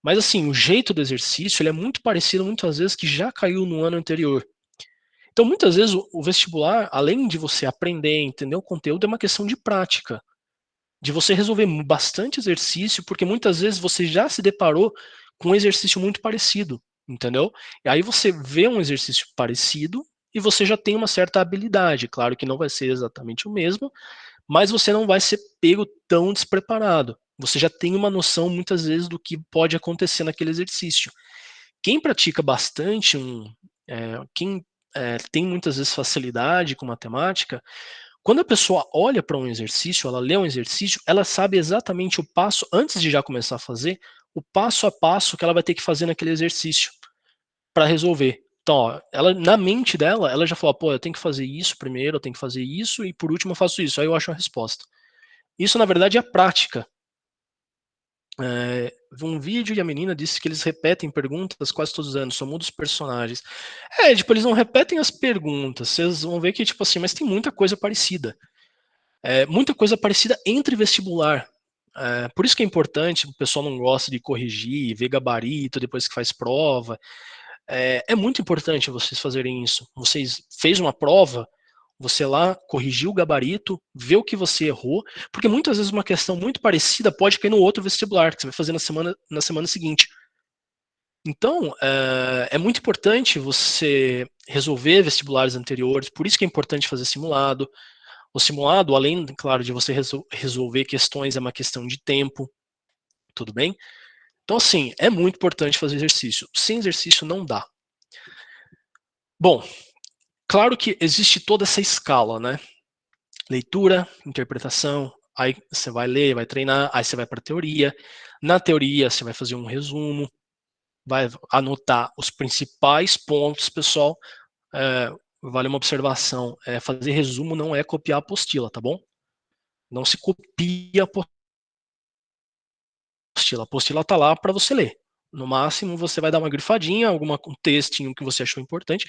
Mas, assim, o jeito do exercício, ele é muito parecido, muitas vezes, que já caiu no ano anterior. Então, muitas vezes, o vestibular, além de você aprender, entender o conteúdo, é uma questão de prática. De você resolver bastante exercício, porque muitas vezes você já se deparou com um exercício muito parecido, entendeu? E aí você vê um exercício parecido e você já tem uma certa habilidade. Claro que não vai ser exatamente o mesmo, mas você não vai ser pego tão despreparado. Você já tem uma noção, muitas vezes, do que pode acontecer naquele exercício. Quem pratica bastante, quem tem muitas vezes facilidade com matemática, quando a pessoa olha para um exercício, ela lê um exercício, ela sabe exatamente o passo, antes de já começar a fazer, o passo a passo que ela vai ter que fazer naquele exercício para resolver. Então, ó, ela, na mente dela, ela já falou, pô, eu tenho que fazer isso primeiro, eu tenho que fazer isso, e por último eu faço isso, aí eu acho a resposta. Isso, na verdade, é a prática. Vi um vídeo e a menina disse que eles repetem perguntas quase todos os anos, só muda os personagens. Tipo, eles não repetem as perguntas, vocês vão ver que, tipo assim, mas tem muita coisa parecida. Muita coisa parecida entre vestibular. Por isso que é importante, o pessoal não gosta de corrigir, ver gabarito depois que faz prova. É muito importante vocês fazerem isso. Vocês fez uma prova, você lá corrigiu o gabarito, vê o que você errou, porque muitas vezes uma questão muito parecida pode cair no outro vestibular, que você vai fazer na semana seguinte. Então, é muito importante você resolver vestibulares anteriores, por isso que é importante fazer simulado. O simulado, além, claro, de você resolver questões, é uma questão de tempo, tudo bem? Então, assim, é muito importante fazer exercício. Sem exercício não dá. Bom, claro que existe toda essa escala, né? Leitura, interpretação, aí você vai ler, vai treinar, aí você vai para a teoria. Na teoria, você vai fazer um resumo, vai anotar os principais pontos, pessoal. Vale uma observação, fazer resumo não é copiar a apostila, tá bom? Não se copia a apostila. A apostila está lá para você ler. No máximo, você vai dar uma grifadinha, um textinho que você achou importante.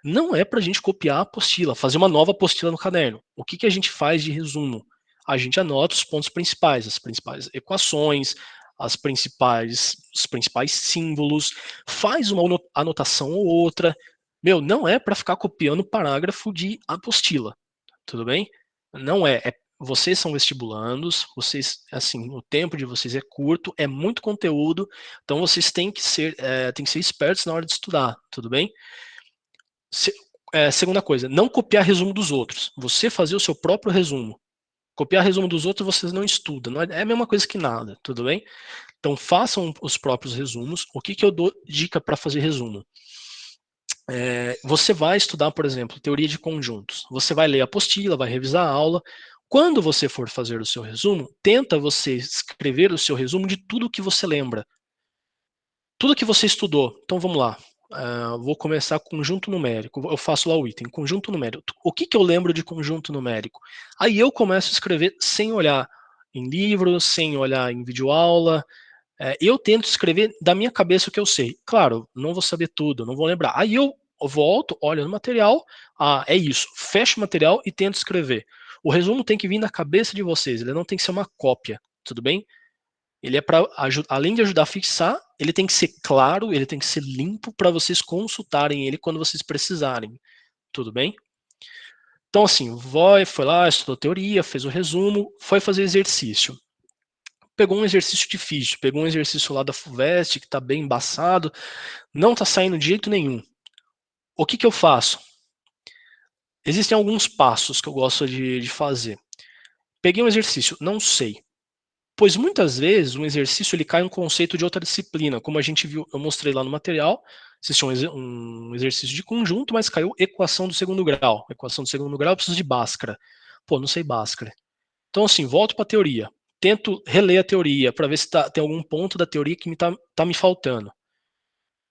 Não é para a gente copiar a apostila, fazer uma nova apostila no caderno. O que a gente faz de resumo? A gente anota os pontos principais, as principais equações, os principais símbolos, faz uma anotação ou outra. Não é para ficar copiando parágrafo de apostila, tudo bem? Não é. Vocês são vestibulandos, vocês, assim, o tempo de vocês é curto, é muito conteúdo, então vocês têm que ser espertos na hora de estudar, tudo bem? Segunda coisa, não copiar resumo dos outros. Você fazer o seu próprio resumo. Copiar resumo dos outros, vocês não estudam. Não é a mesma coisa que nada, tudo bem? Então, façam os próprios resumos. O que eu dou dica para fazer resumo? Você vai estudar, por exemplo, teoria de conjuntos. Você vai ler a apostila, vai revisar a aula. Quando você for fazer o seu resumo, tenta você escrever o seu resumo de tudo que você lembra. Tudo que você estudou. Então, vamos lá. Vou começar com conjunto numérico. Eu faço lá o item, conjunto numérico. O que eu lembro de conjunto numérico? Aí eu começo a escrever sem olhar em livro, sem olhar em videoaula. Eu tento escrever da minha cabeça o que eu sei. Claro, não vou saber tudo, não vou lembrar. Aí eu volto, olho no material, é isso. Fecho o material e tento escrever. O resumo tem que vir da cabeça de vocês, ele não tem que ser uma cópia, tudo bem? Ele é para, além de ajudar a fixar, ele tem que ser claro, ele tem que ser limpo para vocês consultarem ele quando vocês precisarem. Tudo bem? Então, assim, foi lá, estudou teoria, fez o resumo, foi fazer exercício. Pegou um exercício difícil, pegou um exercício lá da FUVEST, que está bem embaçado, não está saindo de jeito nenhum. O que eu faço? Existem alguns passos que eu gosto de fazer. Peguei um exercício, não sei. Pois muitas vezes um exercício ele cai no conceito de outra disciplina, como a gente viu, eu mostrei lá no material, Existe um exercício de conjunto, mas caiu equação do segundo grau. Equação do segundo grau, eu preciso de Bhaskara. Pô, não sei Bhaskara. Então, assim, volto para a teoria. Tento reler a teoria para ver se tem algum ponto da teoria que tá me faltando.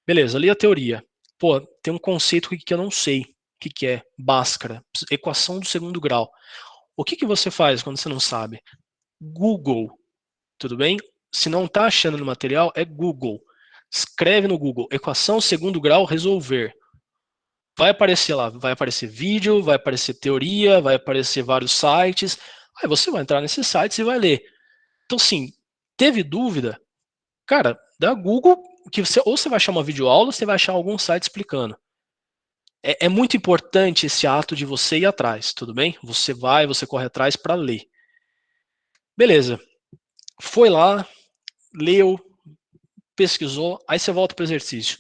Beleza, li a teoria. Pô, tem um conceito que eu não sei. O que é? Bhaskara. Equação do segundo grau. O que você faz quando você não sabe? Google. Tudo bem? Se não está achando no material, é Google. Escreve no Google, equação segundo grau resolver. Vai aparecer lá, vai aparecer vídeo, vai aparecer teoria, vai aparecer vários sites. Aí você vai entrar nesses sites e vai ler. Então, sim, teve dúvida? Cara, dá Google, que ou você vai achar uma videoaula, ou você vai achar algum site explicando. É muito importante esse ato de você ir atrás, tudo bem? Você corre atrás para ler. Beleza. Foi lá, leu, pesquisou, aí você volta para o exercício.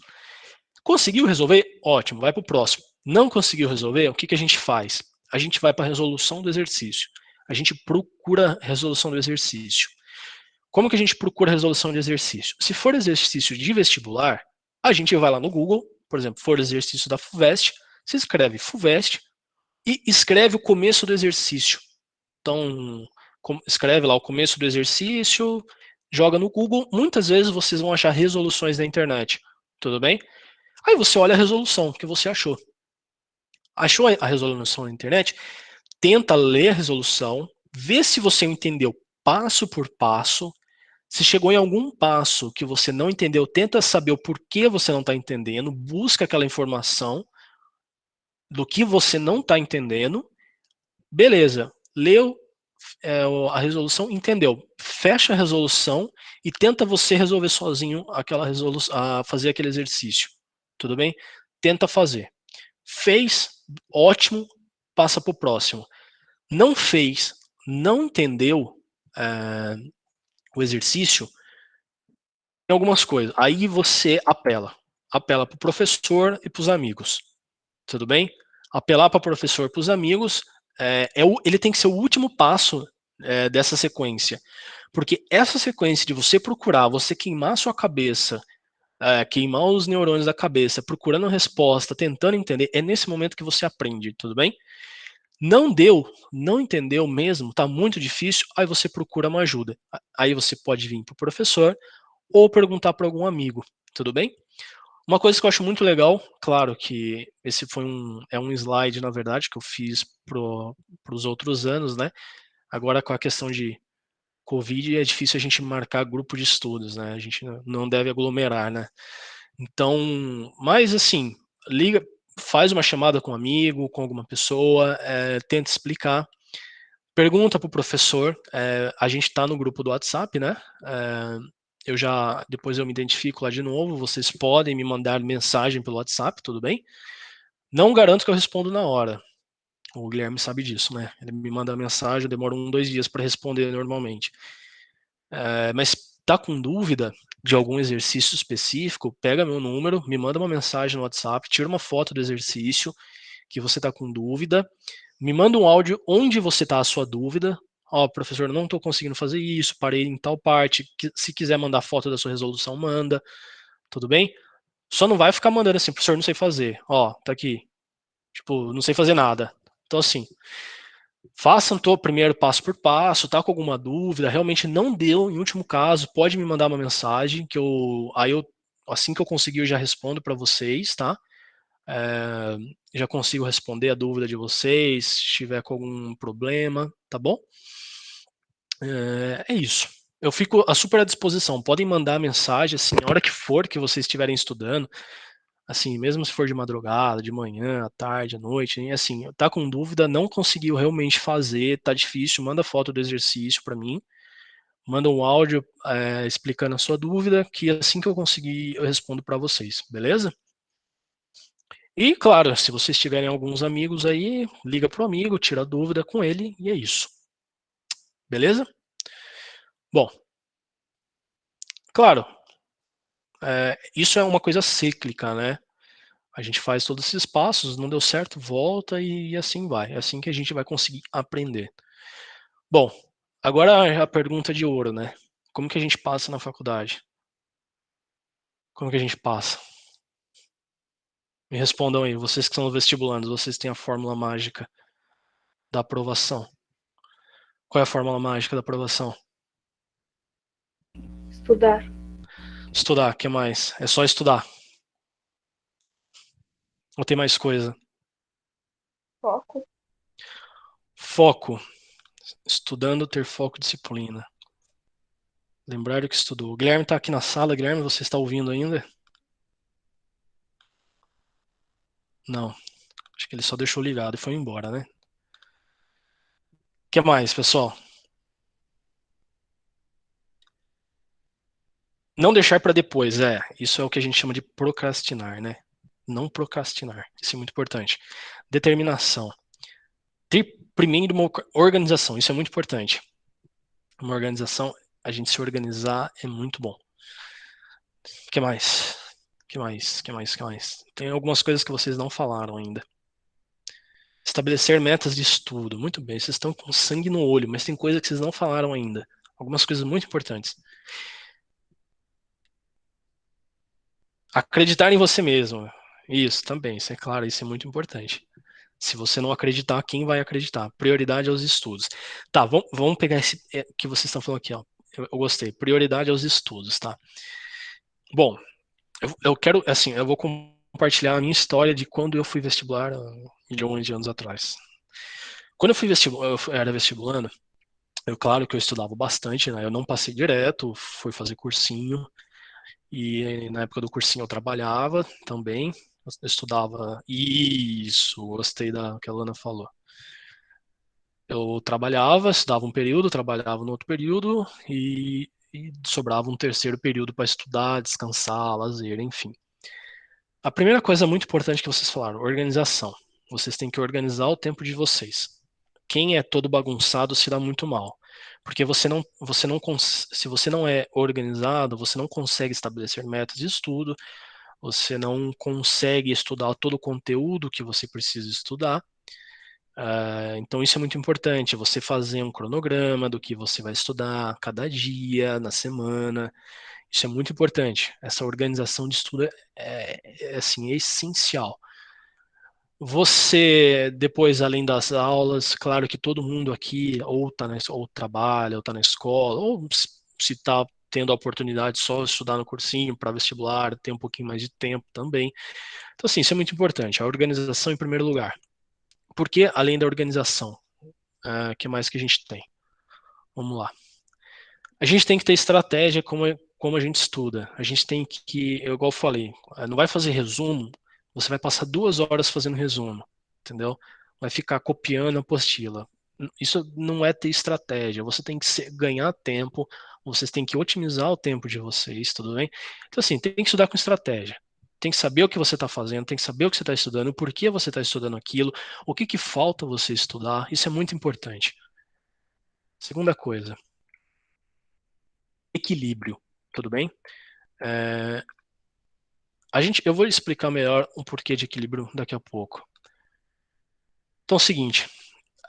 Conseguiu resolver? Ótimo, vai para o próximo. Não conseguiu resolver? O que a gente faz? A gente vai para a resolução do exercício. A gente procura a resolução do exercício. Como que a gente procura a resolução de exercício? Se for exercício de vestibular, a gente vai lá no Google, por exemplo, for exercício da FUVEST, você escreve FUVEST e escreve o começo do exercício. Então, escreve lá o começo do exercício, joga no Google, muitas vezes vocês vão achar resoluções na internet, tudo bem? Aí você olha a resolução que você achou. Achou a resolução na internet? Tenta ler a resolução, vê se você entendeu passo por passo. Se chegou em algum passo que você não entendeu, tenta saber o porquê você não está entendendo, busca aquela informação do que você não está entendendo. Beleza, leu a resolução, entendeu? Fecha a resolução e tenta você resolver sozinho aquela resolução, fazer aquele exercício. Tudo bem? Tenta fazer. Fez, ótimo, passa para o próximo. Não fez, não entendeu o exercício, tem algumas coisas. Aí você apela para o professor e para os amigos. Tudo bem? Apelar para o professor e para os amigos, ele tem que ser o último passo dessa sequência. Porque essa sequência de você procurar, você queimar a sua cabeça, queimar os neurônios da cabeça, procurando a resposta, tentando entender, é nesse momento que você aprende, tudo bem? Não deu, não entendeu mesmo, tá muito difícil, aí você procura uma ajuda. Aí você pode vir para o professor ou perguntar para algum amigo, tudo bem? Uma coisa que eu acho muito legal, claro que esse foi um slide, na verdade, que eu fiz para os outros anos, né? Agora com a questão de Covid é difícil a gente marcar grupo de estudos, né? A gente não deve aglomerar, né? Então, mas assim, liga, faz uma chamada com um amigo, com alguma pessoa, tenta explicar, pergunta para o professor, a gente está no grupo do WhatsApp, né? Depois eu me identifico lá de novo, vocês podem me mandar mensagem pelo WhatsApp, tudo bem? Não garanto que eu respondo na hora. O Guilherme sabe disso, né? Ele me manda mensagem, eu demoro 1, 2 dias para responder normalmente. Mas tá com dúvida de algum exercício específico, pega meu número, me manda uma mensagem no WhatsApp, tira uma foto do exercício que você tá com dúvida, me manda um áudio onde você tá a sua dúvida. Ó, professor, não estou conseguindo fazer isso, parei em tal parte. Se quiser mandar foto da sua resolução, manda. Tudo bem? Só não vai ficar mandando assim, professor, não sei fazer. Ó, tá aqui. Tipo, não sei fazer nada. Então, assim, façam o primeiro passo por passo, tá com alguma dúvida, realmente não deu, em último caso, pode me mandar uma mensagem, assim que eu conseguir, eu já respondo para vocês, tá? Já consigo responder a dúvida de vocês, se tiver com algum problema, tá bom? É isso. Eu fico à super disposição. Podem mandar mensagem, assim, a hora que for que vocês estiverem estudando, assim, mesmo se for de madrugada, de manhã, à tarde, à noite, e assim, tá com dúvida, não conseguiu realmente fazer, tá difícil, manda foto do exercício para mim, manda um áudio explicando a sua dúvida, que assim que eu conseguir, eu respondo para vocês, beleza? E, claro, se vocês tiverem alguns amigos aí, liga pro amigo, tira a dúvida com ele, e é isso. Beleza? Bom, claro, isso é uma coisa cíclica, né? A gente faz todos esses passos, não deu certo, volta e assim vai. É assim que a gente vai conseguir aprender. Bom, agora a pergunta de ouro, né? Como que a gente passa na faculdade? Como que a gente passa? Me respondam aí, vocês que são vestibulandos, vocês têm a fórmula mágica da aprovação. Qual é a fórmula mágica da aprovação? Estudar. Estudar, o que mais? É só estudar. Ou tem mais coisa? Foco. Foco. Estudando, ter foco e disciplina. Lembrar do que estudou. O Guilherme está aqui na sala. Guilherme, você está ouvindo ainda? Não. Acho que ele só deixou ligado e foi embora, né? O que mais, pessoal? Não deixar para depois, isso é o que a gente chama de procrastinar, né? Não procrastinar, isso é muito importante. Determinação. Ter primeiro uma organização, isso é muito importante. Uma organização, a gente se organizar é muito bom. O que mais? Tem algumas coisas que vocês não falaram ainda. Estabelecer metas de estudo. Muito bem, vocês estão com sangue no olho, mas tem coisa que vocês não falaram ainda. Algumas coisas muito importantes. Acreditar em você mesmo. Isso também, isso é claro, isso é muito importante. Se você não acreditar, quem vai acreditar? Prioridade aos estudos. Tá, vamos pegar esse que vocês estão falando aqui, ó. Eu gostei. Prioridade aos estudos, tá? Bom, eu quero, assim, eu vou compartilhar a minha história de quando eu fui vestibular há milhões de anos atrás. Quando eu era vestibulando, claro que eu estudava bastante, né? Eu não passei direto, fui fazer cursinho. E na época do cursinho eu trabalhava também. Eu estudava. Isso, gostei da que a Lana falou. Eu trabalhava, estudava um período, trabalhava no outro período e sobrava um terceiro período para estudar, descansar, lazer, enfim. A primeira coisa muito importante que vocês falaram, organização. Vocês têm que organizar o tempo de vocês. Quem é todo bagunçado se dá muito mal. Porque se você não é organizado, você não consegue estabelecer metas de estudo, você não consegue estudar todo o conteúdo que você precisa estudar. Então isso é muito importante, você fazer um cronograma do que você vai estudar cada dia, na semana. Isso é muito importante. Essa organização de estudo assim, é essencial. Você, depois, além das aulas, claro que todo mundo aqui ou trabalha, ou está na escola, ou se está tendo a oportunidade só de estudar no cursinho para vestibular, tem um pouquinho mais de tempo também. Então, assim, isso é muito importante. A organização em primeiro lugar. Porque, além da organização, o que mais que a gente tem? Vamos lá. A gente tem que ter estratégia como a gente estuda. A gente tem que, igual eu falei, não vai fazer resumo, você vai passar 2 horas fazendo resumo, entendeu? Vai ficar copiando a apostila. Isso não é ter estratégia. Você tem que ganhar tempo, vocês têm que otimizar o tempo de vocês, tudo bem? Então, assim, tem que estudar com estratégia. Tem que saber o que você está fazendo, tem que saber o que você está estudando, por que você está estudando aquilo, o que falta você estudar. Isso é muito importante. Segunda coisa, equilíbrio, tudo bem? Eu vou explicar melhor um porquê de equilíbrio daqui a pouco. Então é o seguinte,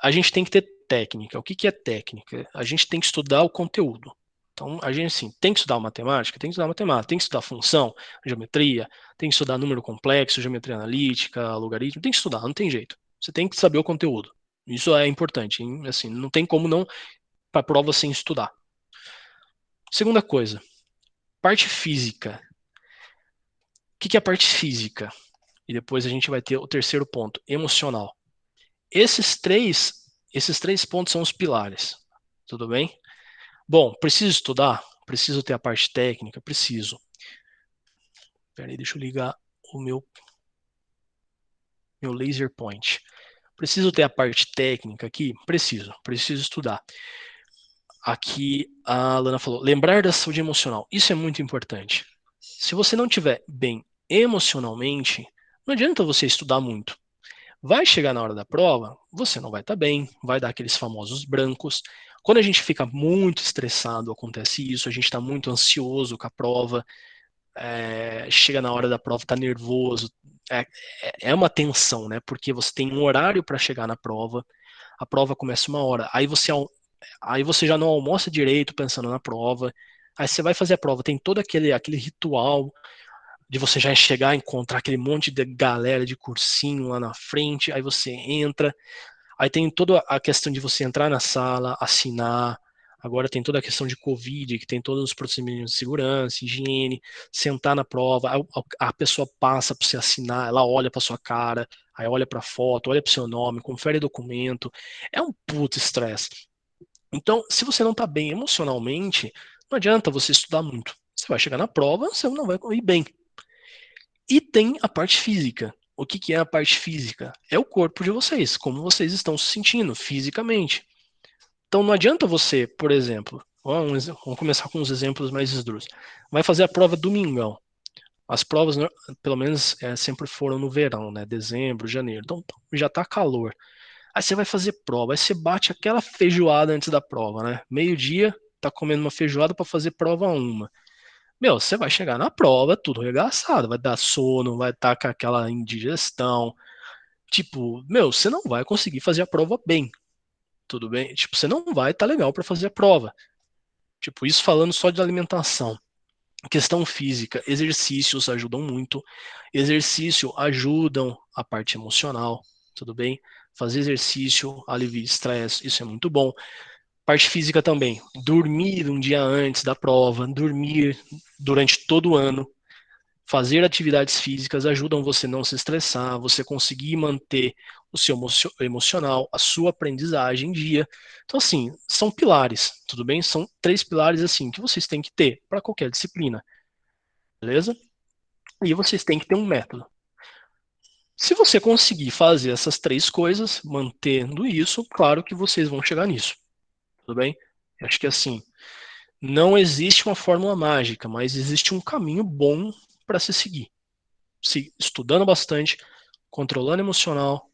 a gente tem que ter técnica. O que é técnica? A gente tem que estudar o conteúdo. Então, a gente, assim, tem que estudar matemática? Tem que estudar matemática. Tem que estudar função, geometria, tem que estudar número complexo, geometria analítica, logaritmo. Tem que estudar, não tem jeito. Você tem que saber o conteúdo. Isso é importante. Hein? Assim, não tem como não para a prova sem estudar. Segunda coisa, parte física. O que é a parte física? E depois a gente vai ter o terceiro ponto, emocional. Esses três pontos são os pilares. Tudo bem? Bom, preciso estudar? Preciso ter a parte técnica? Preciso. Peraí, deixa eu ligar o meu laser point. Preciso ter a parte técnica aqui? Preciso estudar. Aqui a Lana falou, lembrar da saúde emocional. Isso é muito importante. Se você não estiver bem emocionalmente, não adianta você estudar muito. Vai chegar na hora da prova, você não vai estar bem, vai dar aqueles famosos brancos. Quando a gente fica muito estressado, acontece isso, a gente está muito ansioso com a prova, chega na hora da prova, está nervoso, é uma tensão, né? Porque você tem um horário para chegar na prova, a prova começa 1 hora, aí você já não almoça direito pensando na prova, aí você vai fazer a prova, tem todo aquele ritual de você já chegar e encontrar aquele monte de galera de cursinho lá na frente, aí você entra, aí tem toda a questão de você entrar na sala, assinar, agora tem toda a questão de Covid, que tem todos os procedimentos de segurança, higiene, sentar na prova, a pessoa passa para você assinar, ela olha para sua cara, aí olha para a foto, olha para o seu nome, confere documento, é um puto estresse. Então, se você não está bem emocionalmente, não adianta você estudar muito. Você vai chegar na prova, você não vai ir bem. E tem a parte física. O que é a parte física? É o corpo de vocês, como vocês estão se sentindo fisicamente. Então não adianta você, por exemplo, vamos começar com uns exemplos mais esdrúxulos. Vai fazer a prova domingão. As provas, pelo menos, sempre foram no verão, né? Dezembro, janeiro. Então já tá calor. Aí você vai fazer prova, aí você bate aquela feijoada antes da prova, né? Meio-dia, tá comendo uma feijoada para fazer prova uma. Meu, você vai chegar na prova tudo regaçado, vai dar sono, vai estar com aquela indigestão. Tipo, meu, você não vai conseguir fazer a prova bem. Tudo bem? Tipo, você não vai estar legal para fazer a prova. Tipo, isso falando só de alimentação. Questão física, exercícios ajudam muito. Exercício ajudam a parte emocional, tudo bem? Fazer exercício alivia estresse, isso é muito bom. Parte física também, dormir um dia antes da prova, dormir durante todo o ano, fazer atividades físicas ajudam você não se estressar, você conseguir manter o seu emocional, a sua aprendizagem em dia. Então, assim, são pilares, tudo bem? São 3 pilares, assim, que vocês têm que ter para qualquer disciplina, beleza? E vocês têm que ter um método. Se você conseguir fazer essas 3 coisas, mantendo isso, claro que vocês vão chegar nisso, tudo bem? Acho que assim, não existe uma fórmula mágica, mas existe um caminho bom para se seguir. Estudando bastante, controlando emocional,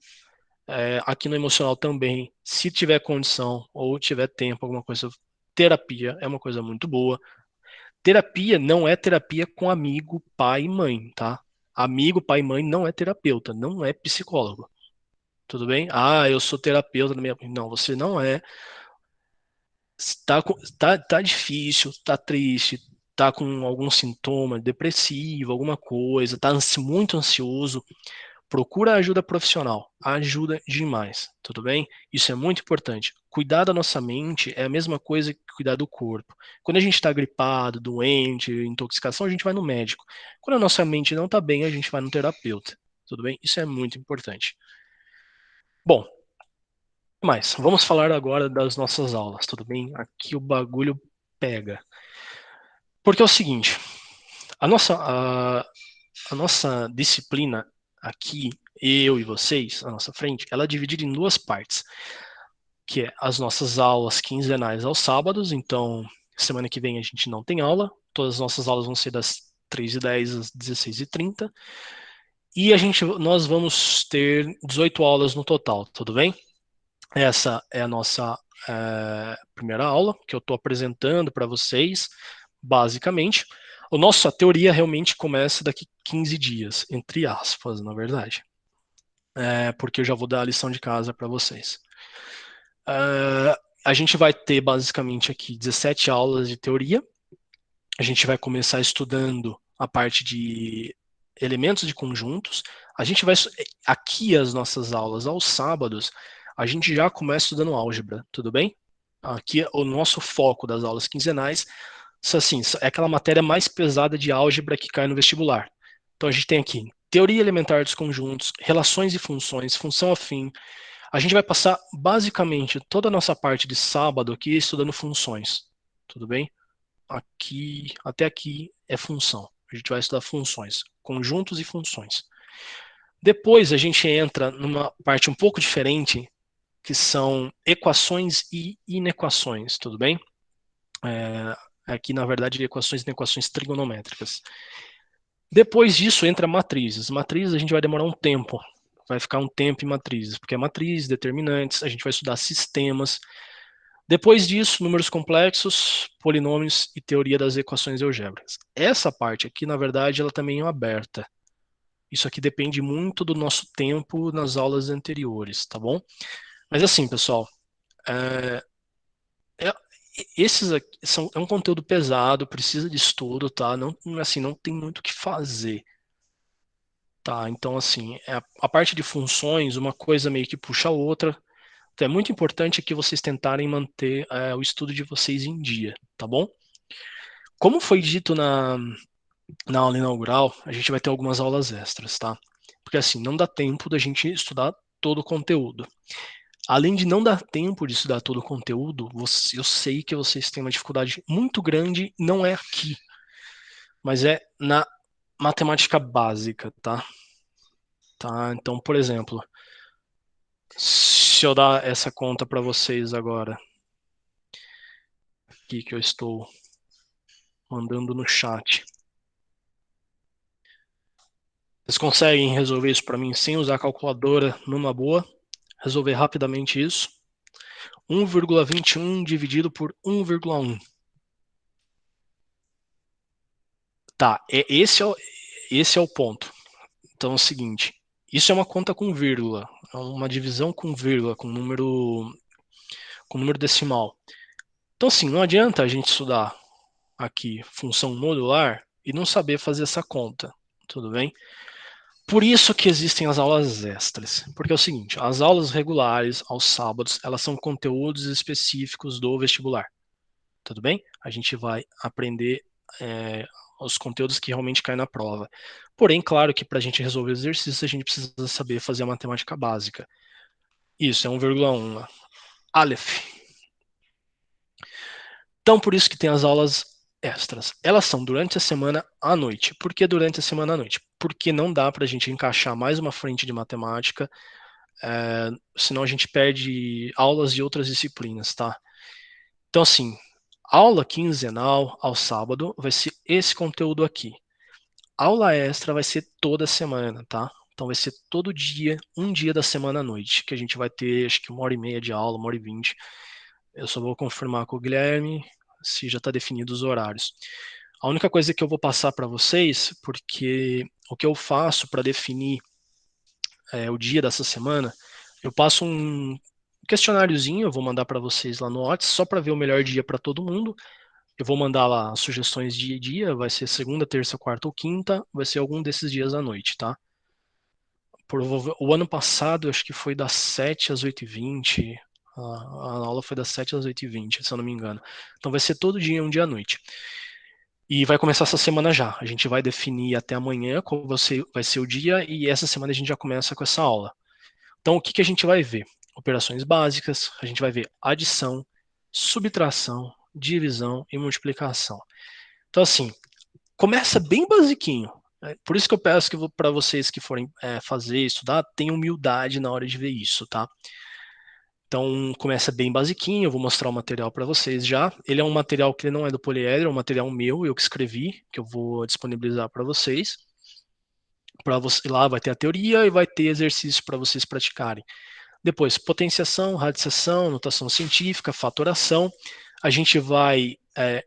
aqui no emocional também, se tiver condição ou tiver tempo, alguma coisa, terapia é uma coisa muito boa. Terapia não é terapia com amigo, pai e mãe, tá? Amigo, pai e mãe não é terapeuta, não é psicólogo. Tudo bem? Ah, eu sou terapeuta da minha. Não, você não é. Tá difícil, tá triste, tá com algum sintoma depressivo, alguma coisa, tá muito ansioso. Procura ajuda profissional, ajuda demais, tudo bem? Isso é muito importante. Cuidar da nossa mente é a mesma coisa que cuidar do corpo. Quando a gente está gripado, doente, intoxicação, a gente vai no médico. Quando a nossa mente não está bem, a gente vai no terapeuta, tudo bem? Isso é muito importante. Bom, mas vamos falar agora das nossas aulas, tudo bem? Aqui o bagulho pega. Porque é o seguinte, a nossa disciplina aqui, eu e vocês, à nossa frente, ela é dividida em 2 partes, que é as nossas aulas quinzenais aos sábados, então semana que vem a gente não tem aula, todas as nossas aulas vão ser das 3h10 às 16h30, e nós vamos ter 18 aulas no total, tudo bem? Essa é a nossa primeira aula, que eu estou apresentando para vocês, basicamente. A teoria realmente começa daqui 15 dias, entre aspas, na verdade. Porque eu já vou dar a lição de casa para vocês. A gente vai ter basicamente aqui 17 aulas de teoria. A gente vai começar estudando a parte de elementos de conjuntos. Aqui as nossas aulas aos sábados, a gente já começa estudando álgebra, tudo bem? Aqui o nosso foco das aulas quinzenais assim, é aquela matéria mais pesada de álgebra que cai no vestibular. Então a gente tem aqui teoria elementar dos conjuntos, relações e funções, função afim. A gente vai passar basicamente toda a nossa parte de sábado aqui estudando funções, tudo bem? Até aqui é função. A gente vai estudar funções, conjuntos e funções. Depois a gente entra numa parte um pouco diferente, que são equações e inequações, tudo bem? Aqui, na verdade, equações e inequações trigonométricas. Depois disso, entra matrizes. Matrizes a gente vai demorar um tempo. Vai ficar um tempo em matrizes, porque é matriz, determinantes, a gente vai estudar sistemas. Depois disso, números complexos, polinômios e teoria das equações algébricas. Essa parte aqui, na verdade, ela também é aberta. Isso aqui depende muito do nosso tempo nas aulas anteriores, tá bom? Mas assim, pessoal, esses aqui é um conteúdo pesado, precisa de estudo, tá? Não, assim, não tem muito o que fazer. Tá, então assim, a parte de funções, uma coisa meio que puxa a outra. Então é muito importante que vocês tentarem manter o estudo de vocês em dia, tá bom? Como foi dito na aula inaugural, a gente vai ter algumas aulas extras, tá? Porque assim, não dá tempo da gente estudar todo o conteúdo. Além de não dar tempo de estudar todo o conteúdo, eu sei que vocês têm uma dificuldade muito grande, não é aqui, mas é na matemática básica, tá? Tá? Então, por exemplo, se eu dar essa conta para vocês agora, aqui que eu estou mandando no chat. Vocês conseguem resolver isso para mim sem usar a calculadora numa boa? Resolver rapidamente isso. 1,21 dividido por 1,1. Tá, esse é o ponto. Então é o seguinte, isso é uma conta com vírgula, é uma divisão com vírgula, com número decimal. Então assim, não adianta a gente estudar aqui função modular e não saber fazer essa conta, tudo bem? Por isso que existem as aulas extras, porque é o seguinte, as aulas regulares aos sábados, elas são conteúdos específicos do vestibular, tudo bem? A gente vai aprender os conteúdos que realmente caem na prova. Porém, claro que para a gente resolver exercícios, a gente precisa saber fazer a matemática básica. Isso, é 1,1. Aleph. Então, por isso que tem as aulas extras. Elas são durante a semana à noite. Por que durante a semana à noite? Porque não dá para a gente encaixar mais uma frente de matemática, senão a gente perde aulas de outras disciplinas, tá? Então, assim, aula quinzenal ao sábado vai ser esse conteúdo aqui. Aula extra vai ser toda semana, tá? Então vai ser todo dia, um dia da semana à noite, que a gente vai ter, acho que 1h30 de aula, 1h20. Eu só vou confirmar com o Guilherme se já está definido os horários. A única coisa que eu vou passar para vocês, porque o que eu faço para definir o dia dessa semana, eu passo um questionáriozinho, eu vou mandar para vocês lá no WhatsApp, só para ver o melhor dia para todo mundo. Eu vou mandar lá sugestões de dia, vai ser segunda, terça, quarta ou quinta, vai ser algum desses dias à noite, tá? O ano passado, acho que foi das 7 às 8h20, a aula foi das 7 às 8h20, se eu não me engano. Então vai ser todo dia, um dia à noite. E vai começar essa semana já. A gente vai definir até amanhã qual vai ser o dia e essa semana a gente já começa com essa aula. Então o que a gente vai ver? Operações básicas, a gente vai ver adição, subtração, divisão e multiplicação. Então assim, começa bem basiquinho. Por isso que eu peço que para vocês que forem fazer, estudar, tenham humildade na hora de ver isso, tá? Então, começa bem basiquinho, eu vou mostrar o material para vocês já. Ele é um material que não é do Poliedro, é um material meu, eu que escrevi, que eu vou disponibilizar para vocês. Para você lá vai ter a teoria e vai ter exercícios para vocês praticarem. Depois, potenciação, radiciação, notação científica, fatoração. A gente vai...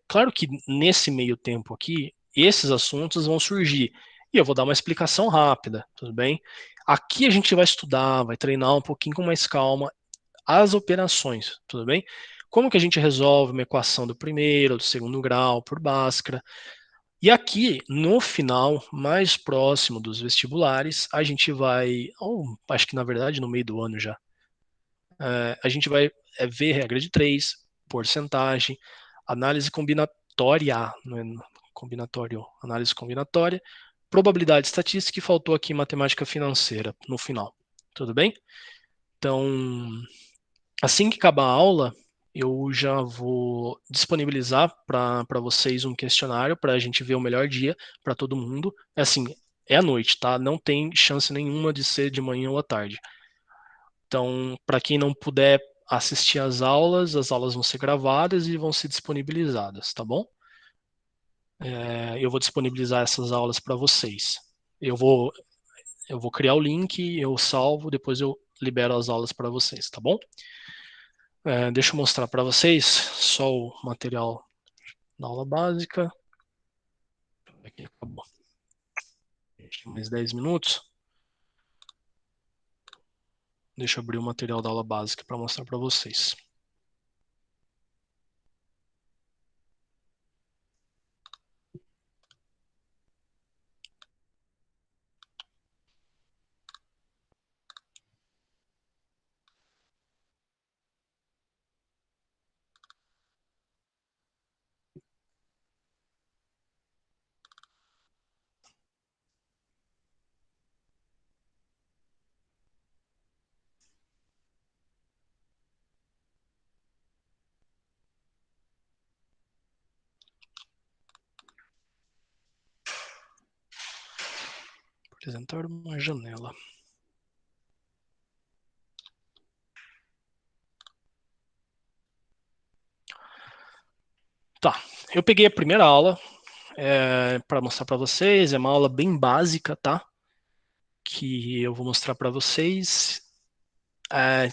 claro que nesse meio tempo aqui, esses assuntos vão surgir. E eu vou dar uma explicação rápida, tudo bem? Aqui a gente vai estudar, vai treinar um pouquinho com mais calma as operações, tudo bem? Como que a gente resolve uma equação do primeiro, do segundo grau, por Bhaskara. E aqui, no final, mais próximo dos vestibulares, a gente vai, ou acho que na verdade no meio do ano já, a gente vai ver regra de 3, porcentagem, análise combinatória, não é combinatório, análise combinatória, probabilidade estatística e faltou aqui matemática financeira no final, tudo bem? Então, assim que acabar a aula, eu já vou disponibilizar para vocês um questionário para a gente ver o melhor dia para todo mundo. É assim, é à noite, tá? Não tem chance nenhuma de ser de manhã ou à tarde. Então, para quem não puder assistir às aulas, as aulas vão ser gravadas e vão ser disponibilizadas, tá bom? Eu vou disponibilizar essas aulas para vocês. Eu vou criar o link, eu salvo, depois eu libero as aulas para vocês, tá bom? Deixa eu mostrar para vocês só o material da aula básica. Aqui acabou. Mais 10 minutos. Deixa eu abrir o material da aula básica para mostrar para vocês. Apresentar uma janela. Tá, eu peguei a primeira aula para mostrar para vocês. É uma aula bem básica, tá? Que eu vou mostrar para vocês.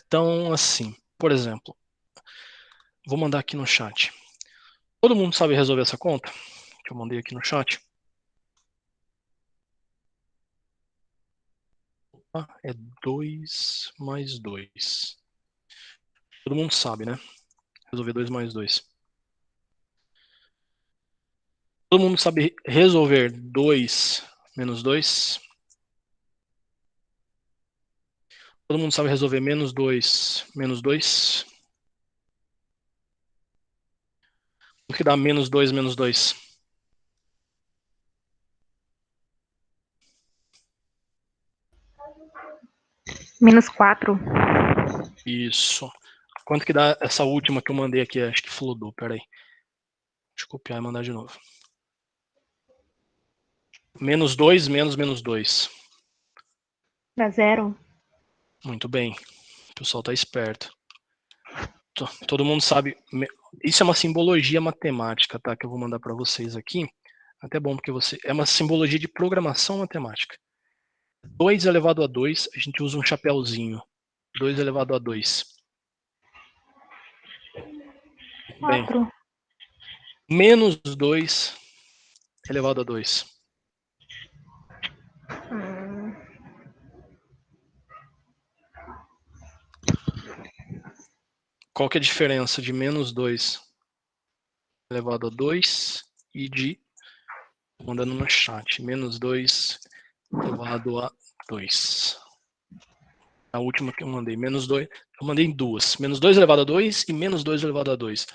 Então, assim, por exemplo, vou mandar aqui no chat. Todo mundo sabe resolver essa conta? Que eu mandei aqui no chat. É 2 mais 2. Todo mundo sabe, né? Resolver 2 mais 2. Todo mundo sabe resolver 2 menos 2? Todo mundo sabe resolver menos 2 menos 2? O que dá menos 2 menos 2? -4. Isso. Quanto que dá essa última que eu mandei aqui? Acho que flodou, peraí. Deixa eu copiar e mandar de novo. Menos 2 menos 2. Dá 0. Muito bem. O pessoal tá esperto. Todo mundo sabe. Isso é uma simbologia matemática, tá? Que eu vou mandar para vocês aqui. Até bom, porque é uma simbologia de programação matemática. 2 elevado a 2, a gente usa um chapéuzinho. 2 elevado a 2. 4. Bem, menos 2 elevado a 2. Qual que é a diferença de menos 2 elevado a 2 e de, mandando no chat, menos 2 elevado a 2. A última que eu mandei, menos 2, eu mandei em duas. Menos 2 elevado a 2 e menos 2 elevado a 2.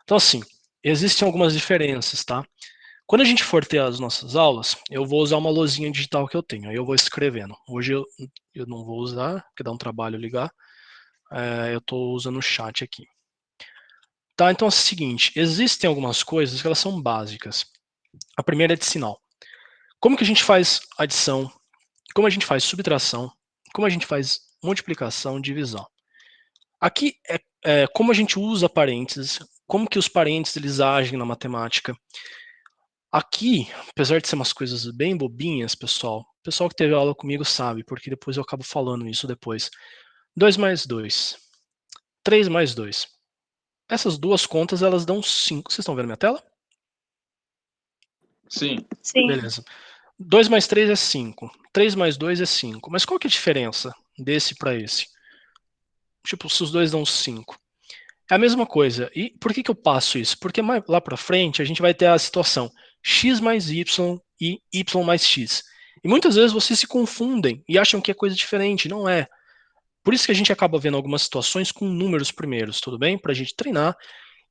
Então, assim, existem algumas diferenças, tá? Quando a gente for ter as nossas aulas, eu vou usar uma lousinha digital que eu tenho, aí eu vou escrevendo. Hoje eu não vou usar, porque dá um trabalho ligar. Eu estou usando o chat aqui. Tá, então é o seguinte, existem algumas coisas que elas são básicas. A primeira é de sinal. Como que a gente faz adição? Como a gente faz subtração? Como a gente faz multiplicação, divisão? Aqui é como a gente usa parênteses, como que os parênteses eles agem na matemática. Aqui, apesar de ser umas coisas bem bobinhas, pessoal, o pessoal que teve aula comigo sabe, porque depois eu acabo falando isso depois. 2 mais 2, 3 mais 2. Essas duas contas, elas dão 5. Vocês estão vendo minha tela? Sim. Sim. Beleza. 2 mais 3 é 5. 3 mais 2 é 5. Mas qual que é a diferença desse para esse? Tipo, se os dois dão 5. É a mesma coisa. E por que eu passo isso? Porque lá para frente a gente vai ter a situação x mais y e y mais x. E muitas vezes vocês se confundem e acham que é coisa diferente. Não é. Por isso que a gente acaba vendo algumas situações com números primeiros, tudo bem? Para a gente treinar.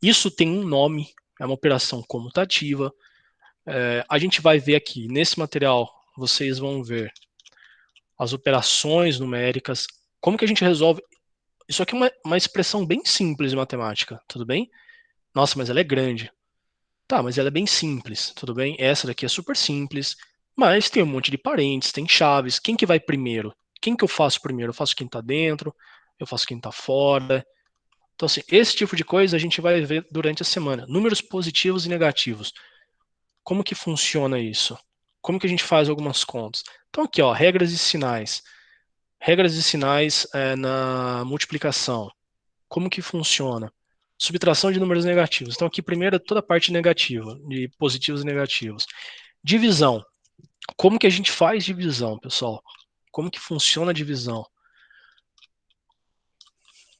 Isso tem um nome, é uma operação comutativa. A gente vai ver aqui, nesse material, vocês vão ver as operações numéricas, como que a gente resolve. Isso aqui é uma expressão bem simples de matemática, tudo bem? Nossa, mas ela é grande. Tá, mas ela é bem simples, tudo bem? Essa daqui é super simples, mas tem um monte de parênteses, tem chaves. Quem que vai primeiro? Quem que eu faço primeiro? Eu faço quem está dentro, eu faço quem está fora. Então, assim, esse tipo de coisa a gente vai ver durante a semana. Números positivos e negativos. Como que funciona isso? Como que a gente faz algumas contas? Então, aqui, ó, regras e sinais. Regras e sinais na multiplicação. Como que funciona? Subtração de números negativos. Então, aqui primeiro é toda a parte negativa, de positivos e negativos. Divisão. Como que a gente faz divisão, pessoal? Como que funciona a divisão?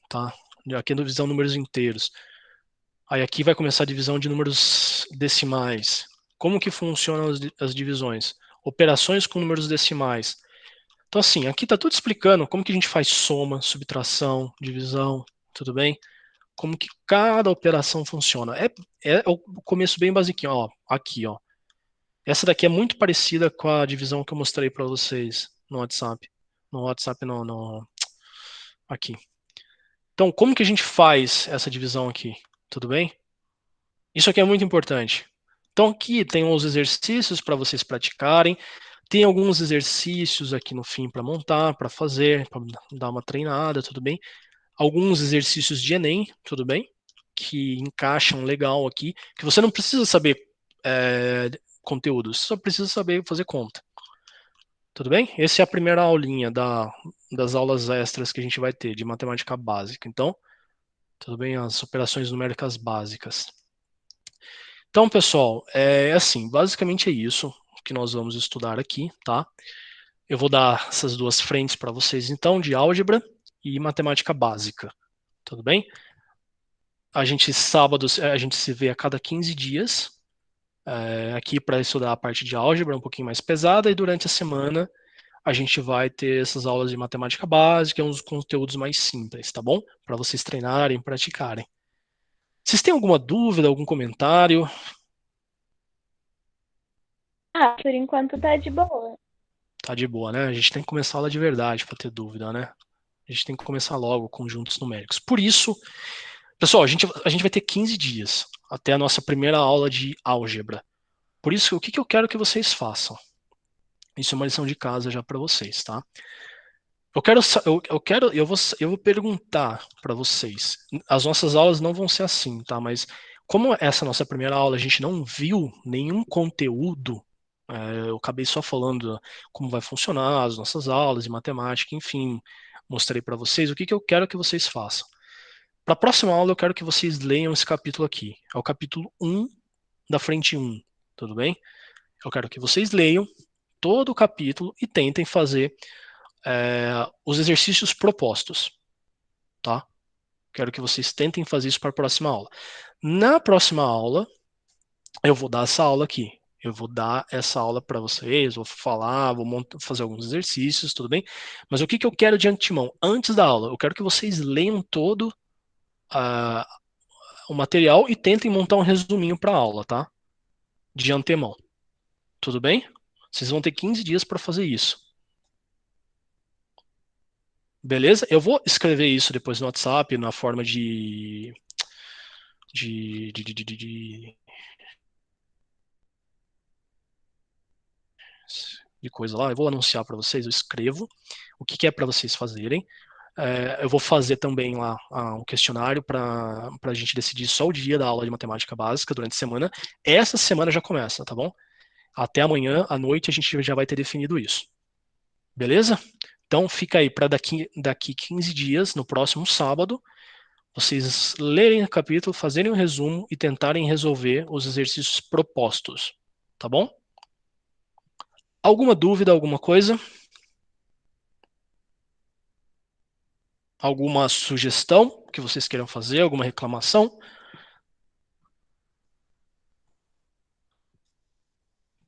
Tá? Aqui é divisão de números inteiros. Aí aqui vai começar a divisão de números decimais. Como que funcionam as divisões? Operações com números decimais. Então, assim, aqui está tudo explicando como que a gente faz soma, subtração, divisão, tudo bem? Como que cada operação funciona. É o começo bem basiquinho, ó, aqui, ó. Essa daqui é muito parecida com a divisão que eu mostrei para vocês no WhatsApp. No WhatsApp, não. Aqui. Então, como que a gente faz essa divisão aqui? Tudo bem? Isso aqui é muito importante. Então, aqui tem os exercícios para vocês praticarem. Tem alguns exercícios aqui no fim para montar, para fazer, para dar uma treinada, tudo bem? Alguns exercícios de Enem, tudo bem? Que encaixam legal aqui, que você não precisa saber conteúdo, você só precisa saber fazer conta. Tudo bem? Essa é a primeira aulinha das aulas extras que a gente vai ter de matemática básica. Então, tudo bem? As operações numéricas básicas. Então, pessoal, assim, basicamente é isso que nós vamos estudar aqui, tá? Eu vou dar essas duas frentes para vocês, então, de álgebra e matemática básica. Tudo bem? Sábado, a gente se vê a cada 15 dias, aqui para estudar a parte de álgebra, um pouquinho mais pesada, e durante a semana a gente vai ter essas aulas de matemática básica, uns conteúdos mais simples, tá bom? Para vocês treinarem, praticarem. Vocês têm alguma dúvida, algum comentário? Por enquanto tá de boa. Tá de boa, né? A gente tem que começar a aula de verdade para ter dúvida, né? A gente tem que começar logo conjuntos numéricos. Por isso, pessoal, a gente vai ter 15 dias até a nossa primeira aula de álgebra. Por isso, o que eu quero que vocês façam? Isso é uma lição de casa já para vocês, tá? Eu vou perguntar para vocês. As nossas aulas não vão ser assim, tá? Mas como essa nossa primeira aula a gente não viu nenhum conteúdo, eu acabei só falando como vai funcionar as nossas aulas de matemática, enfim, mostrei para vocês o que eu quero que vocês façam. Para a próxima aula eu quero que vocês leiam esse capítulo aqui. É o capítulo 1 da frente 1, tudo bem? Eu quero que vocês leiam todo o capítulo e tentem fazer os exercícios propostos, tá? Quero que vocês tentem fazer isso para a próxima aula. Na próxima aula, eu vou dar essa aula aqui. Eu vou dar essa aula para vocês, vou falar, fazer alguns exercícios, tudo bem? Mas o que eu quero de antemão? Antes da aula, eu quero que vocês leiam todo o material e tentem montar um resuminho para a aula, tá? De antemão. Tudo bem? Vocês vão ter 15 dias para fazer isso. Beleza? Eu vou escrever isso depois no WhatsApp, na forma de coisa lá. Eu vou anunciar para vocês, eu escrevo o que é para vocês fazerem. Eu vou fazer também lá um questionário para a gente decidir só o dia da aula de matemática básica durante a semana. Essa semana já começa, tá bom? Até amanhã à noite a gente já vai ter definido isso. Beleza? Então fica aí para daqui 15 dias, no próximo sábado, vocês lerem o capítulo, fazerem um resumo e tentarem resolver os exercícios propostos. Tá bom? Alguma dúvida, alguma coisa? Alguma sugestão que vocês queiram fazer? Alguma reclamação?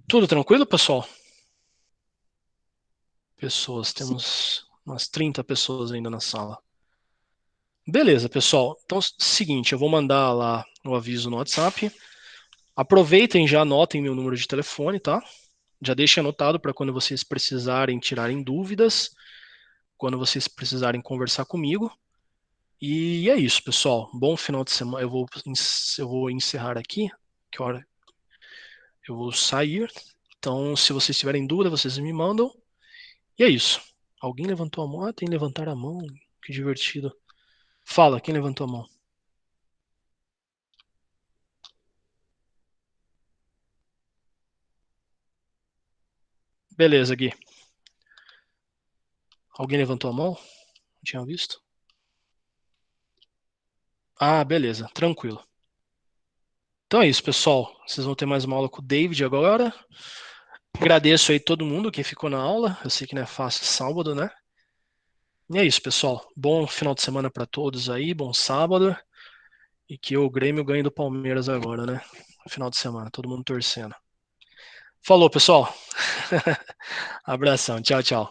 Tudo tranquilo, pessoal? Temos umas 30 pessoas ainda na sala. Beleza, pessoal. Então, seguinte, eu vou mandar lá o aviso no WhatsApp. Aproveitem, já anotem meu número de telefone, tá? Já deixem anotado para quando vocês precisarem tirarem dúvidas, quando vocês precisarem conversar comigo. E é isso, pessoal. Bom final de semana. Eu vou encerrar aqui. Que hora? Eu vou sair. Então, se vocês tiverem dúvida, vocês me mandam. E é isso. Alguém levantou a mão? Ah, tem que levantar a mão. Que divertido. Fala, quem levantou a mão? Beleza, Gui. Alguém levantou a mão? Não tinha visto? Ah, beleza. Tranquilo. Então é isso, pessoal. Vocês vão ter mais uma aula com o David agora. Agradeço aí todo mundo que ficou na aula. Eu sei que não é fácil sábado, né? E é isso, pessoal. Bom final de semana para todos aí, bom sábado. E que o Grêmio ganhe do Palmeiras agora, né? Final de semana, todo mundo torcendo. Falou, pessoal. Abração. Tchau, tchau.